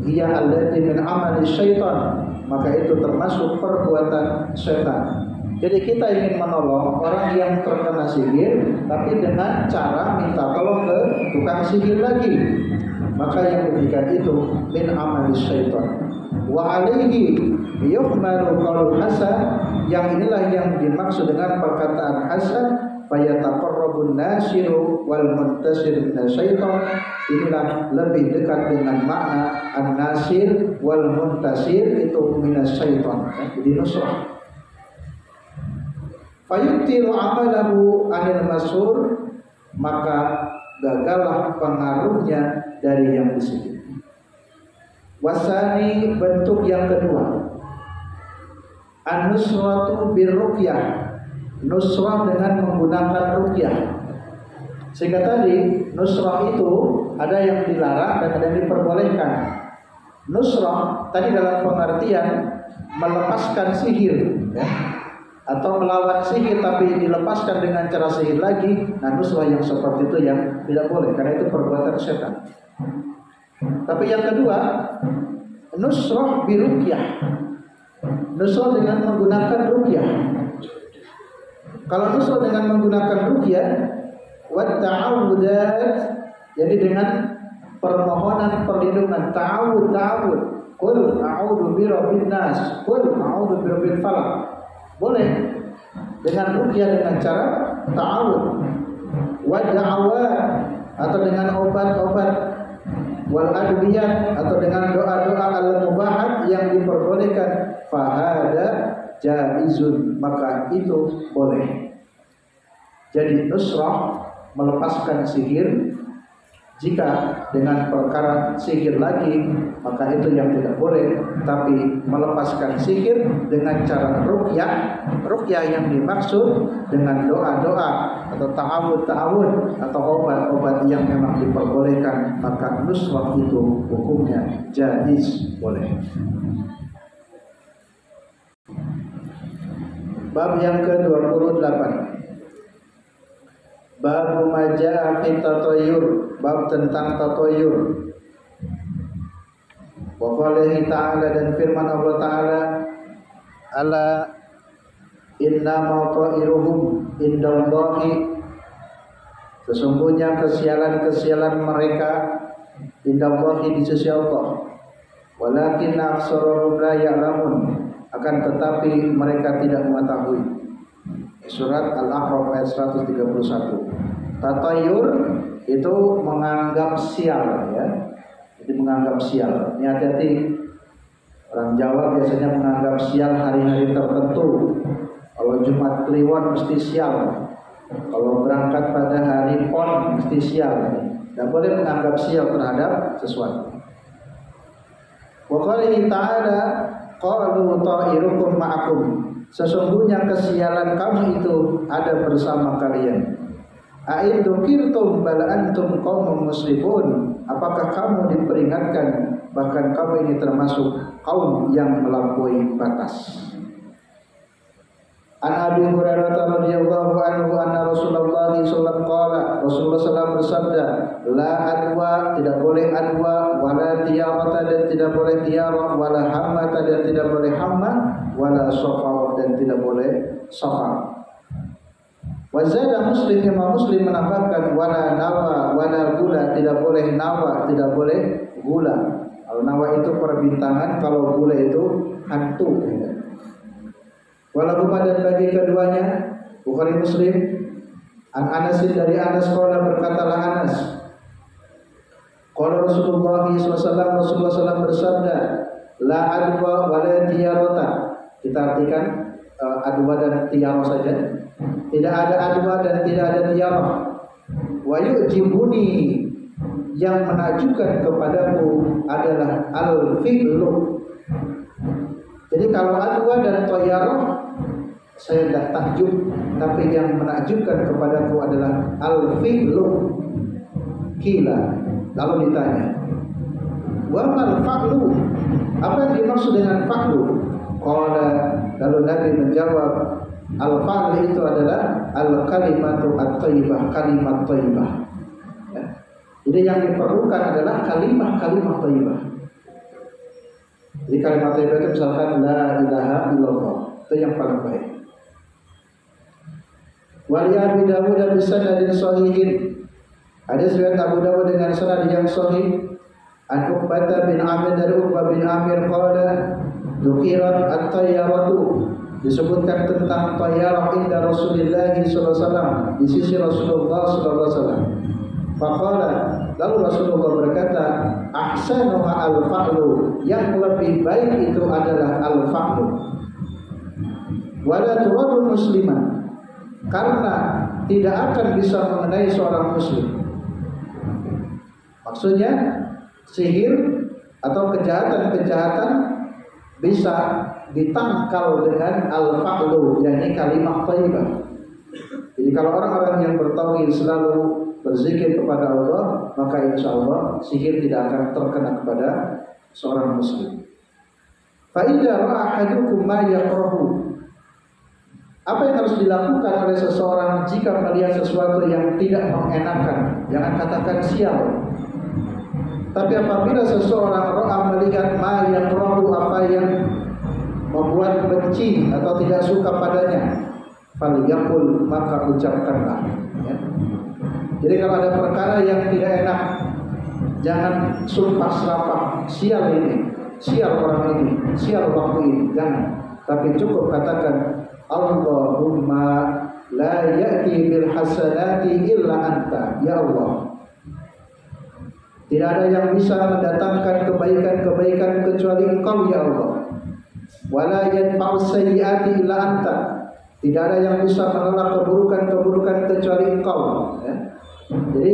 ia allati min amali syaitan, maka itu termasuk perbuatan syaitan. Jadi kita ingin menolong orang yang terkena sihir, tapi dengan cara minta tolong ke tukang sihir lagi. Maka yang demikian itu min amali syaitan. Wa alaihi yuhmalu qaul Hasan, yang inilah yang dimaksud dengan perkataan Hasan, fayataqarrabun nasiru wal muntasir min syaitan. Inilah lebih dekat dengan makna an-nasir wal muntasir itu min syaitan. Jadi nusrah. Fayutilu amalahu anil masur, maka gagallah pengaruhnya dari yang disebut. Wasani, bentuk yang kedua, an-nusratu birruqyah, nusrah dengan menggunakan ruqyah. Sehingga tadi nusrah itu ada yang dilarang dan ada yang diperbolehkan. Nusrah tadi dalam pengertian melepaskan sihir, atau melawan sihir tapi dilepaskan dengan cara sihir lagi. Nah, nusrah yang seperti itu yang tidak boleh, karena itu perbuatan setan. Tapi yang kedua, nusrah biruqyah, nusrah dengan menggunakan ruqyah. Kalau nusrah dengan menggunakan ruqyah, wa ta'awudat, jadi dengan permohonan perlindungan, ta'awud. Qul a'udzu birabbin nas, qul a'udzu birabbil falaq. Boleh dengan ruqyah dengan cara ta'awud. Wa da'awat, atau dengan obat-obat, wal adwiyat, atau dengan doa-doa al-mubahat yang diperbolehkan, fahada jaizun, maka itu boleh. Jadi nusrah melepaskan sihir. Jika dengan perkara sihir lagi, maka itu yang tidak boleh. Tapi melepaskan sihir dengan cara ruqyah, ruqyah yang dimaksud dengan doa-doa atau ta'awud atau obat-obat yang memang diperbolehkan, maka nusrah itu hukumnya jaiz, boleh. Bab yang ke-28, bab maja'a fi tatayyur, bab tentang tatayyur. Wa qalihi ta'ala, dan firman Allah Ta'ala, ala inna ma ta'iruhum indallahi, sesungguhnya kesialan-kesialan mereka indallahi di sisi Allah, walakin aktsarahum la ya'lamun, akan tetapi mereka tidak mengetahui. Surat Al-A'raf ayat 131. Tatayyur itu menganggap sial, Jadi menganggap sial. Ini hati-hati. Orang Jawa biasanya menganggap sial hari-hari tertentu. Kalau Jumat Kliwon mesti sial. Kalau berangkat pada hari Pon mesti sial. Tidak boleh menganggap sial terhadap sesuatu. Wa qalihi ta'ala, qalu ta'irukum ma'akum, sesungguhnya kesialan kamu itu ada bersama kalian. A'idukirtum bal antum qaumun muslimun, apakah kamu diperingatkan bahkan kamu ini termasuk kaum yang melampaui batas. An Abi Hurairah radhiyallahu anhu anna Rasulullah sallallahu alaihi wasallam Rasulullah SAW bersabda, la adwa, tidak boleh adwa, wala tiarata, dan tidak boleh tiarah, wala hammata, dan tidak boleh hamma, wala safar, dan tidak boleh safar. Wazada Muslim, Imam Muslim menambahkan wala nawa, wala gula, tidak boleh nawa, tidak boleh gula. Kalau nawa itu perbintangan, kalau gula itu hantu. Walau dan bagi keduanya, Bukhari Muslim, an Anas dari Anas qala, berkatalah Anas, qala Rasulullah SAW, Rasulullah SAW bersabda, la adwa wa la tiyarata. Kita artikan adwa dan tiyarah saja. Tidak ada adwa dan tidak ada tiyarah. Wa yu'jibuni, yang menakjubkan kepadaku adalah al-fi'lu. Jadi kalau adwa dan tiyarah saya tidak takjub, tapi yang menakjubkan kepadaku adalah al-fi'lu. Kila, lalu ditanya, wa mal fa'lu, apa yang dimaksud dengan fa'lu? Qala, lalu Nabi menjawab, al-fa'lu itu adalah al-kalimatu at-thayyibah, kalimat thayyibah. Ya. Jadi yang diperlukan adalah kalimat-kalimat thayyibah. Jadi kalimat thayyibah itu misalkan la ilaha illallah, itu yang paling baik. Wali Abi Dawud dan bisanadin sahihin, ada riwayat Abu Dawud dengan sanad yang sahih. An Uqbah bin Amir, dari Uqbah bin Amir qala, dzukirat at-tayyaratu, disebutkan tentang tayyarah inda Rasulullah sallallahu alaihi wasallam, di sisi Rasulullah sallallahu alaihi wasallam. Faqala, lalu Rasulullah berkata, ahsanuha al-fa'lu, yang lebih baik itu adalah al-fa'lu. Wala turadul musliman, karena tidak akan bisa mengenai seorang muslim. Maksudnya sihir atau kejahatan-kejahatan bisa ditangkal dengan al-fa'lu, yakni kalimat thayyibah. Jadi kalau orang-orang yang bertauhid selalu berzikir kepada Allah, maka insya Allah sihir tidak akan terkena kepada seorang muslim. Fa idza ra'a ahadukum ma yakrahu, apa yang harus dilakukan oleh seseorang jika melihat sesuatu yang tidak mengenakan? Jangan katakan sial. Tapi apabila seseorang ro'a, melihat ma yakrahu, apa yang membuat benci atau tidak suka padanya, falyaqul, maka ucapkanlah. Ya. Jadi kalau ada perkara yang tidak enak, jangan sumpah serapah, sial ini, sial orang ini, sial waktu ini, jangan. Tapi cukup katakan, Allahumma la ya'ti bil hasanati illa anta, ya Allah. Tidak ada yang bisa mendatangkan kebaikan-kebaikan kecuali Engkau, ya Allah. Wala yadfa'u sayyi'ati illa anta, tidak ada yang bisa menolak keburukan-keburukan kecuali Engkau. Ya. Jadi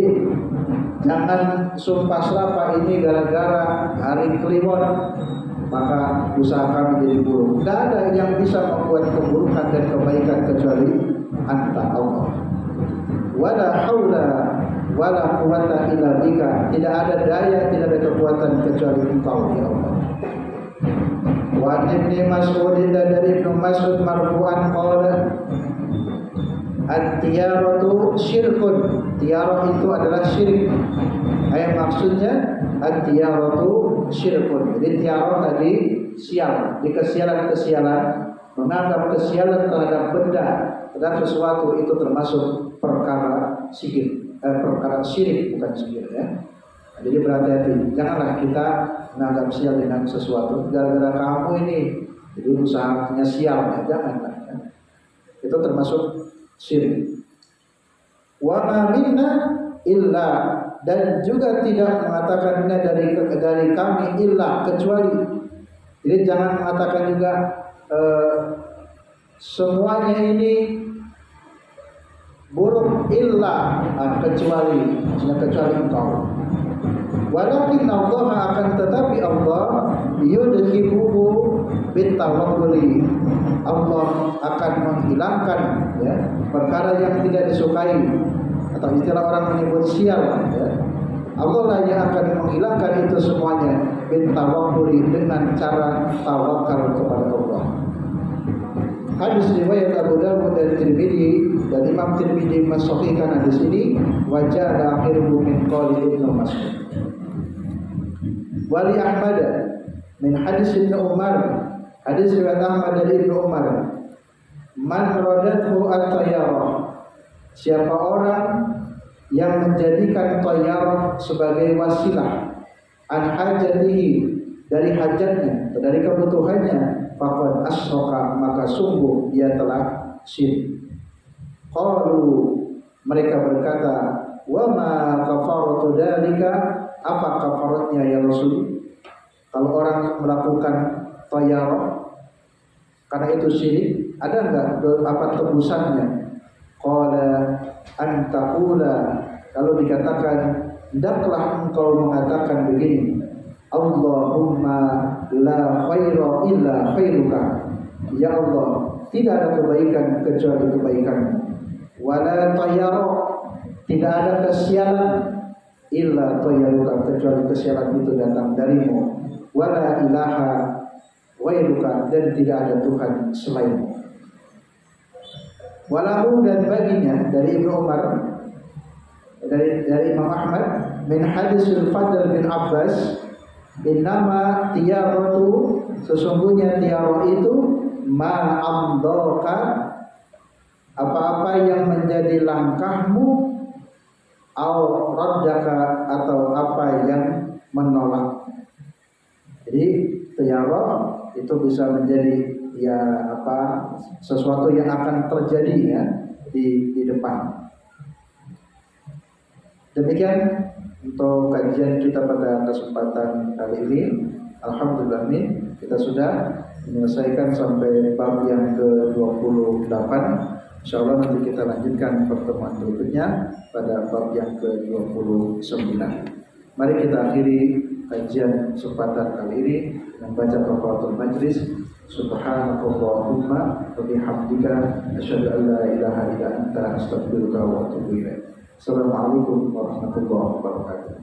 jangan sumpah serapah ini gara-gara hari Kliwon maka usaha kami jadi buruk. Tidak ada yang bisa membuat keburukan dan kebaikan kecuali anta, Allah. Wala haula wala quwwata illa bika, tidak ada daya, tidak ada kekuatan kecuali Engkau, ya Allah. Wa Ibnu Mas'ud, dari Ibnu Mas'ud marfu'an qala, at-tiyaratu syirkun, tiarah itu adalah syirik. Ayat maksudnya at-tiyaratu syirkun. Jadi tiarah tadi sial, di kesialan-kesialan, menganggap kesialan terhadap benda, terhadap sesuatu, itu termasuk perkara sihir, perkara syirik, bukan sihir, ya. Jadi berhati-hati, janganlah kita menganggap sial dengan sesuatu. Gara-gara kamu ini, jadi usahanya sial, ya, janganlah. Ya. Itu termasuk syirik. Wa ma minna illa, dan juga tidak mengatakannya dari kami illa, kecuali. Jadi jangan mengatakan juga semuanya ini buruk illa, kecuali Engkau. Walakin Allah, akan tetapi Allah yudhibuhu bitawakkuli, Allah akan menghilangkan, ya, perkara yang tidak disukai, atau istilah orang menyebut sial, ya. Allah lah yang akan menghilangkan itu semuanya bitawakkuli, dengan cara tawakal kepada Allah. Hadis riwayat Abu Imam Tirmidzi mensahihkan hadis ini, wajah akhiru min qali Ibnu Mas'ud. Wali Ahmad min hadis Ibnu Umar, hadis riwayat Ahmad dari Ibnu Umar, man radathu at-tayyarah, siapa orang yang menjadikan tayyarah sebagai wasilah an hajatihi, dari hajatnya, dari kebutuhannya, faqad asyraka, maka sungguh dia telah syirik. Qalu, mereka berkata, wa ma kafaratu dzalika, apa kafaratnya ya Rasul? Kalau orang melakukan tayyarah karena itu syirik, ada enggak apa tebusannya? Qala antaqula, kalau dikatakan hendaklah engkau mengatakan begini, Allahumma la khaira illa khairuka, ya Allah, tidak ada kebaikan kecuali kebaikanmu. Wala tayyara, tidak ada kesialan illa tayyaruka, kecuali kesialan itu datang darimu. Wala ilaha ghairuka, dan tidak ada Tuhan selainmu. Walahu, dan baginya dari Ibnu Umar, dari Imam Ahmad, min hadisul Fadl bin Abbas, innama tiyaratu, sesungguhnya tiara itu ma'amdoka, apa-apa yang menjadi langkahmu, au raddaka, atau apa yang menolak. Jadi tiara itu bisa menjadi sesuatu yang akan terjadi ya di depan. Demikian untuk kajian kita pada kesempatan kali ini. Alhamdulillah kita sudah menyelesaikan sampai bab yang ke-28. Insyaallah nanti kita lanjutkan pertemuan berikutnya pada bab yang ke-29. Mari kita akhiri kajian kesempatan kali ini dengan baca kafaratul majlis. Subhanakallahumma wa bihamdika asyhadu an la ilaha illa anta astaghfiruka wa atubu ilaik. Assalamualaikum warahmatullahi wabarakatuh.